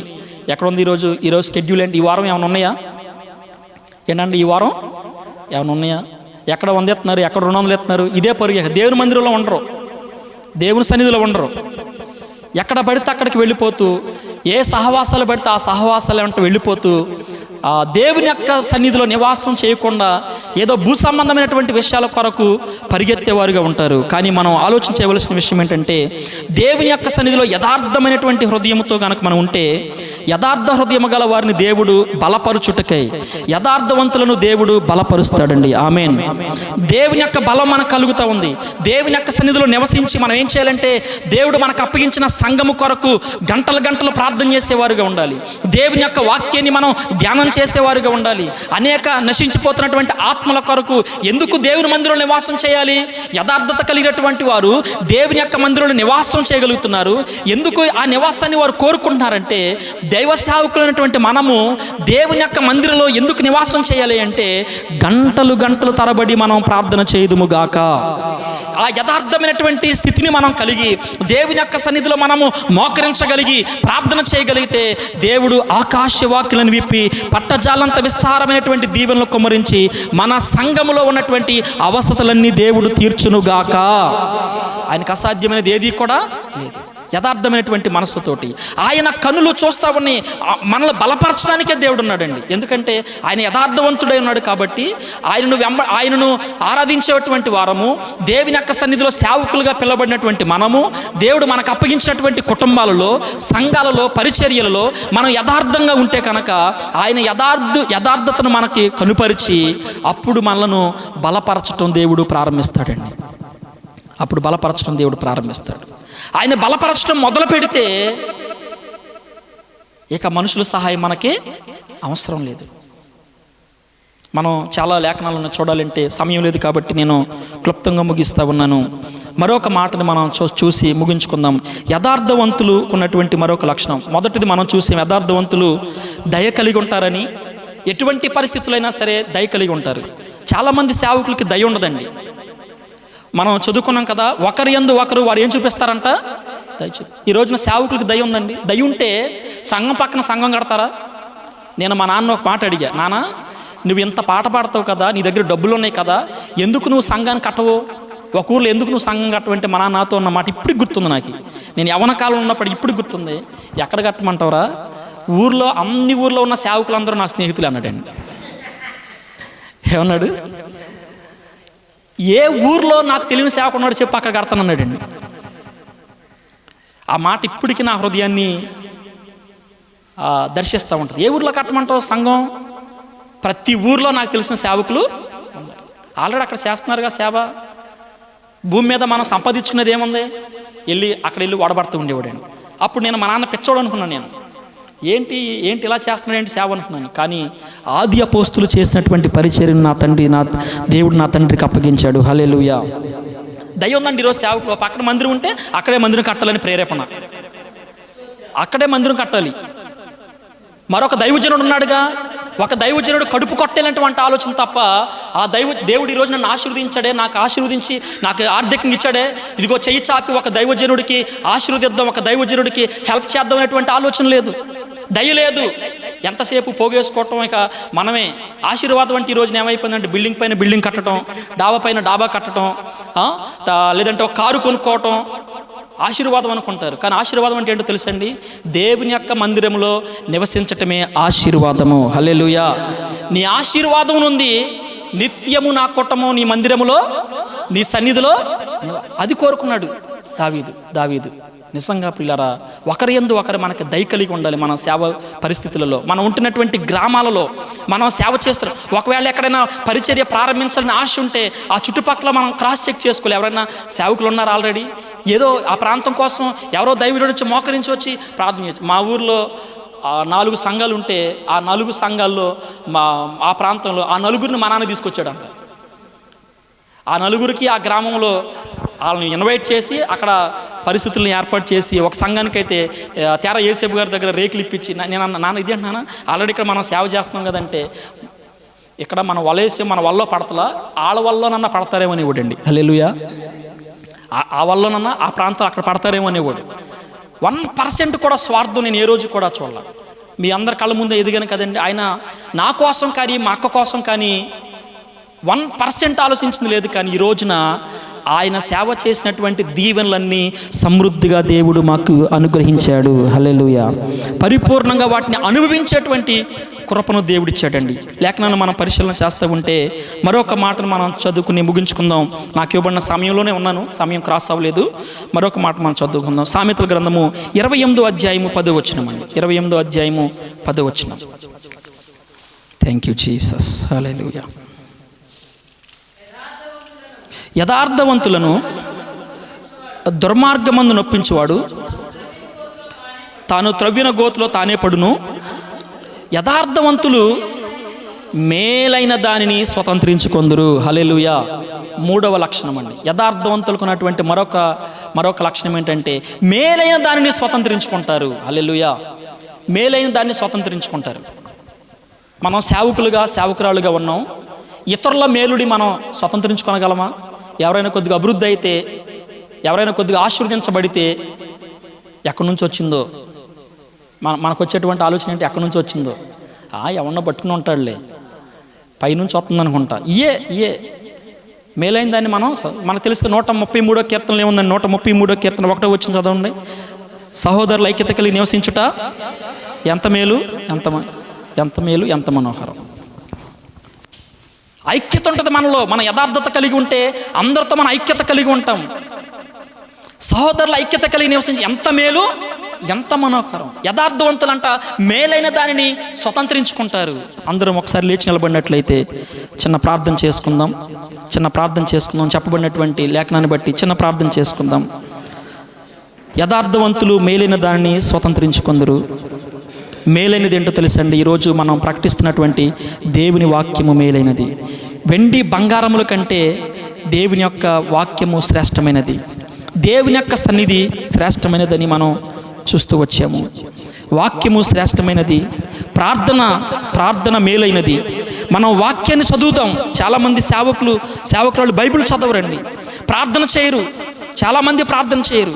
ఎక్కడ ఉంది ఈరోజు షెడ్యూల్ ఏంటి, ఈ వారం ఏమైనా ఉన్నాయా ఏంటండి, ఈ వారం ఏమైనా ఉన్నాయా, ఎక్కడ 100 ఎత్తున్నారు, ఎక్కడ 200 ఎత్తున్నారు, ఇదే పరుగు. దేవుని మందిరంలో ఉండరు, దేవుని సన్నిధిలో ఉండరు. ఎక్కడ పడితే అక్కడికి వెళ్ళిపోతూ, ఏ సహవాసాలు పడితే ఆ సహవాసాలు వెంట వెళ్ళిపోతూ దేవుని యొక్క సన్నిధిలో నివాసం చేయకుండా ఏదో భూ సంబంధమైనటువంటి విషయాల కొరకు పరిగెత్తేవారుగా ఉంటారు. కానీ మనం ఆలోచన చేయవలసిన విషయం ఏంటంటే దేవుని యొక్క సన్నిధిలో యథార్థమైనటువంటి హృదయంతో కనుక మనం ఉంటే, యథార్థ హృదయము గల వారిని దేవుడు బలపరుచుటకై యథార్థవంతులను దేవుడు బలపరుస్తాడండి. ఆమేన్. దేవుని యొక్క బలం మనకు కలుగుతూ ఉంది. దేవుని యొక్క సన్నిధిలో నివసించి మనం ఏం చేయాలంటే దేవుడు మనకు అప్పగించిన సంఘము కొరకు గంటలు గంటలు ప్రార్థన చేసేవారుగా ఉండాలి. దేవుని యొక్క వాక్యాన్ని మనం ధ్యానం చేసేవారుగా ఉండాలి. అనేక నశించిపోతున్నటువంటి ఆత్మల కొరకు ఎందుకు దేవుని మందిరంలో నివాసం చేయాలి? యథార్థత కలిగినటువంటి వారు దేవుని యొక్క మందిరంలో నివాసం చేయగలుగుతున్నారు. ఎందుకు ఆ నివాసాన్ని వారు కోరుకుంటున్నారంటే, దైవ సేవకులైనటువంటి మనము దేవుని యొక్క మందిరంలో ఎందుకు నివాసం చేయాలి అంటే, గంటలు గంటలు తరబడి మనం ప్రార్థన చేయదుముగాక. ఆ యథార్థమైనటువంటి స్థితిని మనం కలిగి దేవుని యొక్క సన్నిధిలో మనము మోకరించగలిగి ప్రార్థన చేయగలిగితే దేవుడు ఆకాశవాక్యులను విప్పి పట్టజాలంత విస్తారమైనటువంటి దీవెనలు కుమ్మరించి మన సంఘములో ఉన్నటువంటి అవసరతలన్నీ దేవుడు తీర్చునుగాక. ఆయనకు అసాధ్యమైనది ఏది కూడా లేదు. యథార్థమైనటువంటి మనస్సుతోటి ఆయన కనులు చూస్తా ఉన్నాయి. మనల్ని బలపరచడానికే దేవుడు ఉన్నాడండి. ఎందుకంటే ఆయన యథార్థవంతుడై ఉన్నాడు కాబట్టి ఆయనను ఆరాధించేటువంటి వారము, దేవుని యొక్క సన్నిధిలో సేవకులుగా పిలవబడినటువంటి మనము, దేవుడు మనకు అప్పగించినటువంటి కుటుంబాలలో, సంఘాలలో, పరిచర్యలలో మనం యథార్థంగా ఉంటే కనుక ఆయన యథార్థతను మనకి కనుపరిచి అప్పుడు మనలను బలపరచడం దేవుడు ప్రారంభిస్తాడండి. అప్పుడు బలపరచడం దేవుడు ప్రారంభిస్తాడు. ఆయన బలపరచడం మొదలు పెడితే ఇక మనుషుల సహాయం మనకి అవసరం లేదు. మనం చాలా లేఖనాలను చూడాలంటే సమయం లేదు కాబట్టి నేను క్లుప్తంగా ముగిస్తూ ఉన్నాను. మరొక మాటని మనం చూసి ముగించుకుందాం. యథార్థవంతులు ఉన్నటువంటి మరొక లక్షణం, మొదటిది మనం చూసాం, యథార్థవంతులు దయ కలిగి ఉంటారని. ఎటువంటి పరిస్థితులైనా సరే దయ కలిగి ఉంటారు. చాలామంది సేవకులకి దయ ఉండదండి. మనం చదువుకున్నాం కదా, ఒకరి యందు ఒకరు వారు ఏం చూపిస్తారంట, దయ. ఈ రోజున సేవకులకి దయ ఉందండి. దయ ఉంటే సంఘం పక్కన సంఘం కడతారా? నేను మా నాన్న ఒక మాట అడిగా, నాన్న నువ్వు ఇంత పాట పాడతావు కదా, నీ దగ్గర డబ్బులు ఉన్నాయి కదా, ఎందుకు నువ్వు సంఘాన్ని కట్టవు? ఒక ఊర్లో ఎందుకు నువ్వు సంఘం కట్టవంటే మా నాన్న నాతో ఉన్న మాట ఇప్పటికి గుర్తుంది నాకు. నేను యవ్వన కాలం ఉన్నప్పుడు ఇప్పటికి గుర్తుంది. ఎక్కడ కట్టమంటావురా? ఊర్లో అన్ని ఊర్లో ఉన్న సేవకులందరూ నా స్నేహితులు అన్నాడండి. ఏమన్నాడు? ఏ ఊర్లో నాకు తెలియని సేవకుడు ఉన్నాడు చెప్పి అక్కడ కడతానన్నాడండి. ఆ మాట ఇప్పటికీ నా హృదయాన్ని దర్శిస్తూ ఉంటుంది. ఏ ఊర్లో కట్టమంటావు సంఘం? ప్రతి ఊర్లో నాకు తెలిసిన సేవకులు ఆల్రెడీ అక్కడ చేస్తున్నారుగా సేవ. భూమి మీద మనం సంపాదించుకునేది ఏముంది? అక్కడ వెళ్ళి వడబడుతూ ఉండేవాడండి. అప్పుడు నేను మా నాన్న పిచ్చోడు అనుకున్నాను. నేను ఏంటి ఇలా చేస్తున్నాడు సేవ అనుకున్నాను. కానీ ఆది అపోస్తులు చేసినటువంటి పరిచర్యను నా దేవుడు నా తండ్రికి అప్పగించాడు. హల్లెలూయా. దయ ఉందండి. ఈరోజు సేవకులు పక్కన మందిరం ఉంటే అక్కడే మందిరం కట్టాలని ప్రేరేపణ, అక్కడే మందిరం కట్టాలి. మరొక దైవజనుడు ఉన్నాడుగా, ఒక దైవజనుడు కడుపు కొట్టేలాంటి ఆలోచన తప్ప ఆ దేవుడు ఈరోజు నన్ను ఆశీర్వదించాడే, నాకు ఆశీర్వదించి నాకు ఆర్థికంగా ఇచ్చాడే, ఇదిగో చెయ్యి చాపి ఒక దైవజనుడికి ఆశీర్వదిద్దాం, ఒక దైవజనుడికి హెల్ప్ చేద్దాం అనేటువంటి ఆలోచన లేదు. దయ లేదు. ఎంతసేపు పోగేసుకోవటం, ఇక మనమే ఆశీర్వాదం అంటే ఈ రోజున ఏమైపోయిందంటే బిల్డింగ్ పైన బిల్డింగ్ కట్టడం, డాబా పైన డాబా కట్టడం, లేదంటే ఒక కారు కొనుక్కోవటం ఆశీర్వాదం అనుకుంటారు. కానీ ఆశీర్వాదం అంటే ఏంటో తెలుసండి? దేవుని యొక్క మందిరంలో నివసించటమే ఆశీర్వాదము. హల్లెలూయా. నీ ఆశీర్వాదం ఉంది, నిత్యము నా కుటుంబం నీ మందిరములో నీ సన్నిధిలో, అది కోరుకున్నాడు దావీదు. నిజంగా ప్రియులారా, ఒకరి యందు ఒకరు మనకి దయ కలిగి ఉండాలి. మన సేవ పరిస్థితులలో, మనం ఉంటున్నటువంటి గ్రామాలలో మనం సేవ చేస్తున్నాం. ఒకవేళ ఎక్కడైనా పరిచర్య ప్రారంభించాలని ఆశ ఉంటే ఆ చుట్టుపక్కల మనం క్రాస్ చెక్ చేసుకోవాలి. ఎవరైనా సేవకులు ఉన్నారు ఆల్రెడీ, ఏదో ఆ ప్రాంతం కోసం ఎవరో దైవుడి నుంచి మోకరించి వచ్చి ప్రార్థన చేయొచ్చు. మా ఊర్లో 4 సంఘాలు ఉంటే ఆ 4 సంఘాల్లో ఆ ప్రాంతంలో ఆ 4గురిని మా నాన్న తీసుకొచ్చాడంట. ఆ 4గురికి ఆ గ్రామంలో వాళ్ళని ఇన్వైట్ చేసి అక్కడ పరిస్థితులను ఏర్పాటు చేసి, ఒక సంఘానికి అయితే తేరా యేసేపు గారి దగ్గర రేకులు ఇప్పించి, నేను నాన్న ఇది అంటున్నాను, ఆల్రెడీ ఇక్కడ మనం సేవ చేస్తున్నాం కదంటే, ఇక్కడ మన వలేసి మన వల్ల పడతలా వాళ్ళ వల్లనన్నా పడతారేమో అనేవాడండి. హల్లెలూయా. ఆ వల్లనన్నా ఆ ప్రాంతం అక్కడ పడతారేమో అనేవాడు. 1% కూడా స్వార్థం నేను ఏ రోజు కూడా చూడాల. మీ అందరి కళ్ళ ముందే ఎదిగాను కదండి. ఆయన నా కోసం కానీ మా అక్క కోసం కానీ 1% ఆలోచించింది లేదు. కానీ ఈ రోజున ఆయన సేవ చేసినటువంటి దీవెనలన్నీ సమృద్ధిగా దేవుడు మాకు అనుగ్రహించాడు. హల్లెలూయా. పరిపూర్ణంగా వాటిని అనుభవించేటువంటి కృపను దేవుడిచ్చాడండి. లేఖనాన్ని మనం పరిశీలన చేస్తూ ఉంటే మరొక మాటను మనం చదువుకుని ముగించుకుందాం. నాకు ఇవ్వబడిన సమయంలోనే ఉన్నాను, సమయం క్రాస్ అవ్వలేదు. మరొక మాట మనం చదువుకుందాం. సామెతల గ్రంథము 28వ అధ్యాయము 10వ వచనం అండి. 28వ అధ్యాయము 10వ వచనం. Thank you Jesus. హల్లెలూయా. యథార్థవంతులను దుర్మార్గమందు నొప్పించువాడు తాను త్రవ్విన గోతులో తానే పడును. యథార్థవంతులు మేలైన దానిని స్వతంత్రించుకొందురు. హల్లెలూయా. 3వ లక్షణం అండి. యథార్థవంతులకు ఉన్నటువంటి మరొక లక్షణం ఏంటంటే మేలైన దానిని స్వతంత్రించుకుంటారు. హల్లెలూయా. మేలైన దాన్ని స్వతంత్రించుకుంటారు. మనం సేవకురాలుగా ఉన్నాం. ఇతరుల మేలుడి మనం స్వతంత్రించుకోగలమా? ఎవరైనా కొద్దిగా అభివృద్ధి అయితే, ఎవరైనా కొద్దిగా ఆశీర్వదించబడితే ఎక్కడి నుంచి వచ్చిందో, మనకు వచ్చేటువంటి ఆలోచన ఏంటి? ఎక్కడి నుంచి వచ్చిందో? ఎవరన్నా పట్టుకుని ఉంటాడులే, పైనుంచి వస్తుంది అనుకుంటా. ఇయే మేలైన దాన్ని మనకు తెలుసు. 133వ కీర్తనలు ఏముందండి? 133వ కీర్తన 1వ వచ్చింది చదవండి. సహోదరుల ఐక్యత కలిగి నివసించుట ఎంత మేలు, ఎంత మేలు, ఎంత మనోహరం. ఐక్యత ఉంటుంది మనలో. మన యథార్థత కలిగి ఉంటే అందరితో మన ఐక్యత కలిగి ఉంటాం. సహోదరుల ఐక్యత కలిగి నివసించి ఎంత మేలు, ఎంత మనోహరం. యథార్థవంతులంట మేలైన దానిని స్వతంత్రించుకుంటారు. అందరం ఒకసారి లేచి నిలబడినట్లయితే చిన్న ప్రార్థన చేసుకుందాం. చెప్పబడినటువంటి లేఖనాన్ని బట్టి చిన్న ప్రార్థన చేసుకుందాం. యథార్థవంతులు మేలైన దానిని స్వతంత్రించుకుందరు. మేలైనది ఏంటో తెలుసండి? ఈరోజు మనం ప్రకటిస్తున్నటువంటి దేవుని వాక్యము మేలైనది. వెండి బంగారముల కంటే దేవుని యొక్క వాక్యము శ్రేష్టమైనది. దేవుని యొక్క సన్నిధి శ్రేష్టమైనదని మనం చూస్తూ వచ్చాము. వాక్యము శ్రేష్టమైనది, ప్రార్థన మేలైనది. మనం వాక్యాన్ని చదువుతాం. చాలామంది సేవకురాలు బైబిల్ చదవరండి, ప్రార్థన చేయరు. చాలామంది ప్రార్థన చేయరు.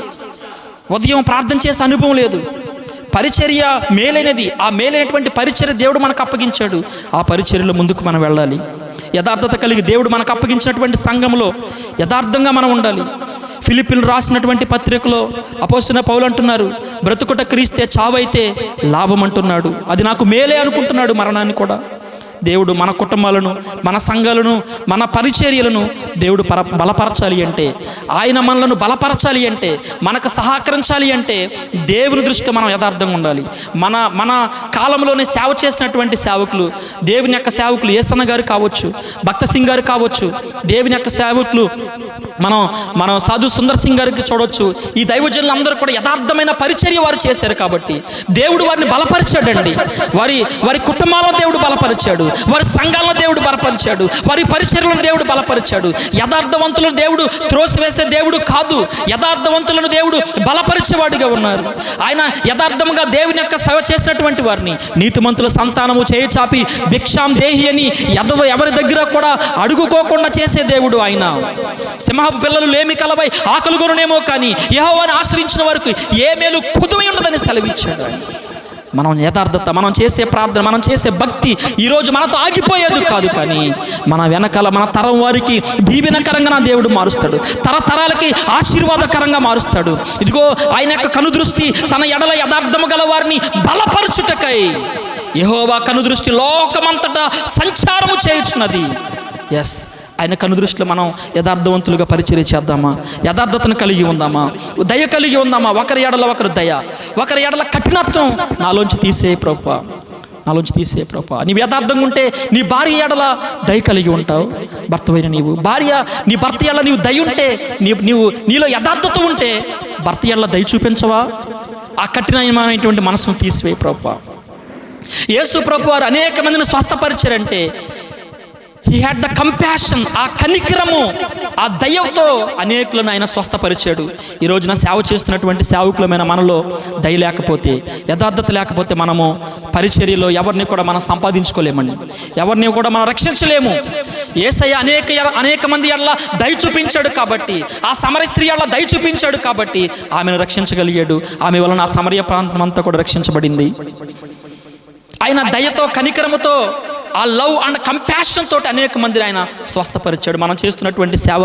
ఉదయం ప్రార్థన చేసే అనుభవం లేదు. పరిచర్య మేలైనది. ఆ మేలైనటువంటి పరిచర్య దేవుడు మనకు అప్పగించాడు. ఆ పరిచర్యలో ముందుకు మనం వెళ్ళాలి. యథార్థత కలిగి దేవుడు మనకు అప్పగించినటువంటి సంఘంలో యథార్థంగా మనం ఉండాలి. ఫిలిప్పీలు రాసినటువంటి పత్రికలో అపోస్తలుడైన పౌలు అంటున్నారు, బ్రతుకుట క్రీస్తే చావైతే లాభం అంటున్నాడు. అది నాకు మేలే అనుకుంటున్నాడు, మరణాన్ని కూడా. దేవుడు మన కుటుంబాలను, మన సంఘాలను, మన పరిచర్యలను దేవుడు బలపరచాలి అంటే, ఆయన మనలను బలపరచాలి అంటే, మనకు సహకరించాలి అంటే దేవుని దృష్టిలో మనం యథార్థంగా ఉండాలి. మన కాలంలోనే సేవ చేసినటువంటి సేవకులు, దేవుని యొక్క సేవకులు ఏసన్న గారు కావచ్చు, భక్త సింగ్ గారు కావచ్చు, దేవుని యొక్క సేవకులు మనం సాధు సుందర్ సింగ్ గారికి చూడవచ్చు. ఈ దైవజనులు అందరూ కూడా యథార్థమైన పరిచర్య వారు చేశారు కాబట్టి దేవుడు వారిని బలపరిచాడండి. వారి కుటుంబాలను దేవుడు బలపరిచాడు, వారి సంఘాలను దేవుడు బలపరిచాడు, వారి పరిచర్యలను దేవుడు బలపరిచాడు. యథార్థవంతులను దేవుడు త్రోసివేసే దేవుడు కాదు, యథార్థవంతులను దేవుడు బలపరిచేవాడిగా ఉన్నారు. ఆయన యథార్థంగా దేవుని యొక్క సేవ చేసినటువంటి వారిని నీతిమంతుల సంతానము చేయి చాపి భిక్షాం దేహి అని ఎవరి దగ్గర కూడా అడుగుకోకుండా చేసే దేవుడు ఆయన. సింహపు పిల్లలు లేమి కలవై ఆకలి కొనునేమో కానీ యెహోవాను ఆశ్రయించిన వరకు ఏ మేలు కుదువై ఉండదని సెలవిచ్చాడు. మనం యథార్థత, మనం చేసే ప్రార్థన, మనం చేసే భక్తి ఈరోజు మనతో ఆగిపోయేది కాదు, కానీ మన వెనకాల మన తరం వారికి దీవెనకరంగా నా దేవుడు మారుస్తాడు, తరతరాలకి ఆశీర్వాదకరంగా మారుస్తాడు. ఇదిగో ఆయన యొక్క కనుదృష్టి తన ఎడల యథార్థము గల వారిని బలపరచుటకై యెహోవా కనుదృష్టి లోకమంతటా సంచారము చేయుచున్నది. ఎస్, ఆయన కనుదృష్టిలో మనం యథార్థవంతులుగా పరిచర్య చేద్దామా? యథార్థతను కలిగి ఉందామా? దయ కలిగి ఉందామా? ఒకరి ఎడల ఒకరు దయ, ఒకరి ఎడల కఠినత్వం నాలోంచి తీసే ప్రభువా, నాలోంచి తీసే ప్రభువా. నీవు యథార్థంగా ఉంటే నీ భార్య ఎడల దయ కలిగి ఉంటావు. భర్తవైన నీవు భార్య, నీ భర్త ఎడల నీవు దయ ఉంటే, నీలో యథార్థత ఉంటే భర్త ఎడల దయ చూపించవా? ఆ కఠినమైనటువంటి మనసును తీసివే ప్రభువా. యేసు ప్రభువారు అనేక మందిని స్వస్థపరిచారంటే హీ హ్యాడ్ ద కంపాషన్, ఆ కనికరము, ఆ దయతో అనేకులను ఆయన స్వస్థపరిచాడు. ఈ రోజున సేవ చేస్తున్నటువంటి సేవకులమైన మనలో దయ లేకపోతే, యథార్థత లేకపోతే మనము పరిచర్యలో ఎవరిని కూడా మనం సంపాదించుకోలేమండి, ఎవరిని కూడా మనం రక్షించలేము. యేసయ్య అనేక మంది ఎడల దయ చూపించాడు కాబట్టి, ఆ సమరయ స్త్రీ ఎడల దయ చూపించాడు కాబట్టి ఆమెను రక్షించగలిగాడు. ఆమె వలన ఆ సమరయ ప్రాంతం అంతా కూడా రక్షించబడింది. ఆయన దయతో, కనికరముతో, ఆ లవ్ అండ్ కంపాషన్ తోటి అనేక మందిని ఆయన స్వస్థపరిచాడు. మనం చేస్తున్నటువంటి సేవ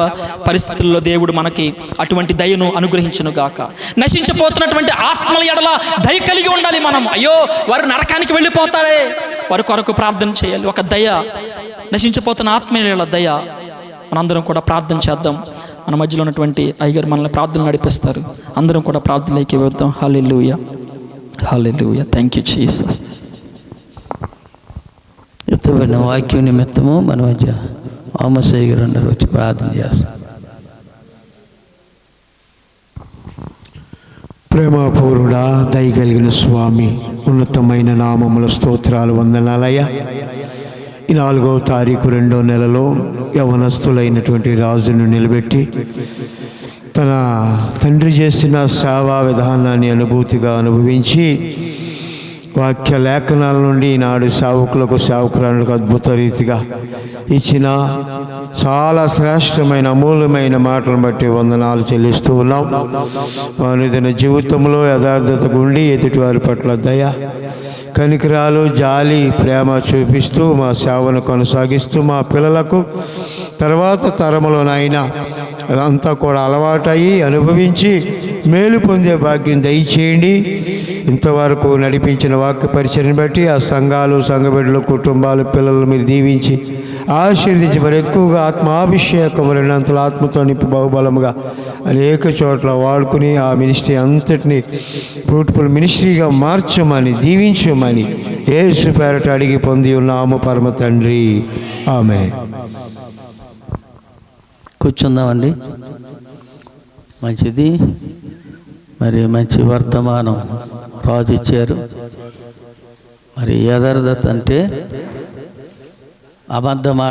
పరిస్థితుల్లో దేవుడు మనకి అటువంటి దయను అనుగ్రహించును గాక. నశించిపోతున్నటువంటి ఆత్మల ఎడల దయ కలిగి ఉండాలి మనం. అయ్యో వారు నరకానికి వెళ్ళిపోతారే, వారి కొరకు ప్రార్థన చేయాలి. ఒక దయ, నశించిపోతున్న ఆత్మల ఎడల దయ. మనందరం కూడా ప్రార్థన చేద్దాం. మన మధ్యలో ఉన్నటువంటి అయ్యగారు మనల్ని ప్రార్థన నడిపిస్తారు. అందరం కూడా ప్రార్థనలోకి వెళ్దాం. Hallelujah, hallelujah. Thank you Jesus. ఎత్తబడిన వాక్యం నిమిత్తము మన మధ్య ఆమోసయ్య గారు అందరూ వచ్చి ప్రార్థన చేస్తారు. ప్రేమపూర్ణుడా, దయగలిగిన స్వామి, ఉన్నతమైన నామముల స్తోత్రాలు, వందనాలయ్యా. ఈ 4వ తారీఖు 2వ నెలలో యవనస్తులైనటువంటి రాజును నిలబెట్టి తన తండ్రి చేసిన సేవా విధానాన్ని అనుభూతిగా అనుభవించి వాక్య లేఖనాల నుండి ఈనాడు సేవకులకు, సేవకురాలకు అద్భుత రీతిగా ఇచ్చిన చాలా శ్రేష్టమైన అమూల్యమైన మాటలను బట్టి వందనాలు చెల్లిస్తూ ఉన్నాం. అనుదిన జీవితంలో యథార్థత గుండి ఎదుటివారి పట్ల దయ, కనికరాలు, జాలి, ప్రేమ చూపిస్తూ మా సేవను కొనసాగిస్తూ మా పిల్లలకు తర్వాత తరములోనైనా అదంతా కూడా అలవాటయ్యి అనుభవించి మేలు పొందే భాగ్యం దయచేయండి. ఇంతవరకు నడిపించిన వాక్య పరిచయను బట్టి ఆ సంఘాలు, సంఘబిడ్డలు, కుటుంబాలు, పిల్లలు మీరు దీవించి ఆశీర్వదించి మరి ఎక్కువగా ఆత్మాభిషేకం రెండంతల ఆత్మతో నింపి బహుబలముగా అనేక చోట్ల వాడుకుని ఆ మినిస్ట్రీ అంతటిని ఫ్రూట్ఫుల్ మినిస్ట్రీగా మార్చమని, దీవించమని యేసు పేరట అడిగి పొంది ఉన్నాము పరమ తండ్రి. ఆమేన్. కూర్చుందామండి. మంచిది. మరి మంచి వర్తమానం రాజు ఇచ్చారు. మరి యథార్థత అంటే అబద్ధమా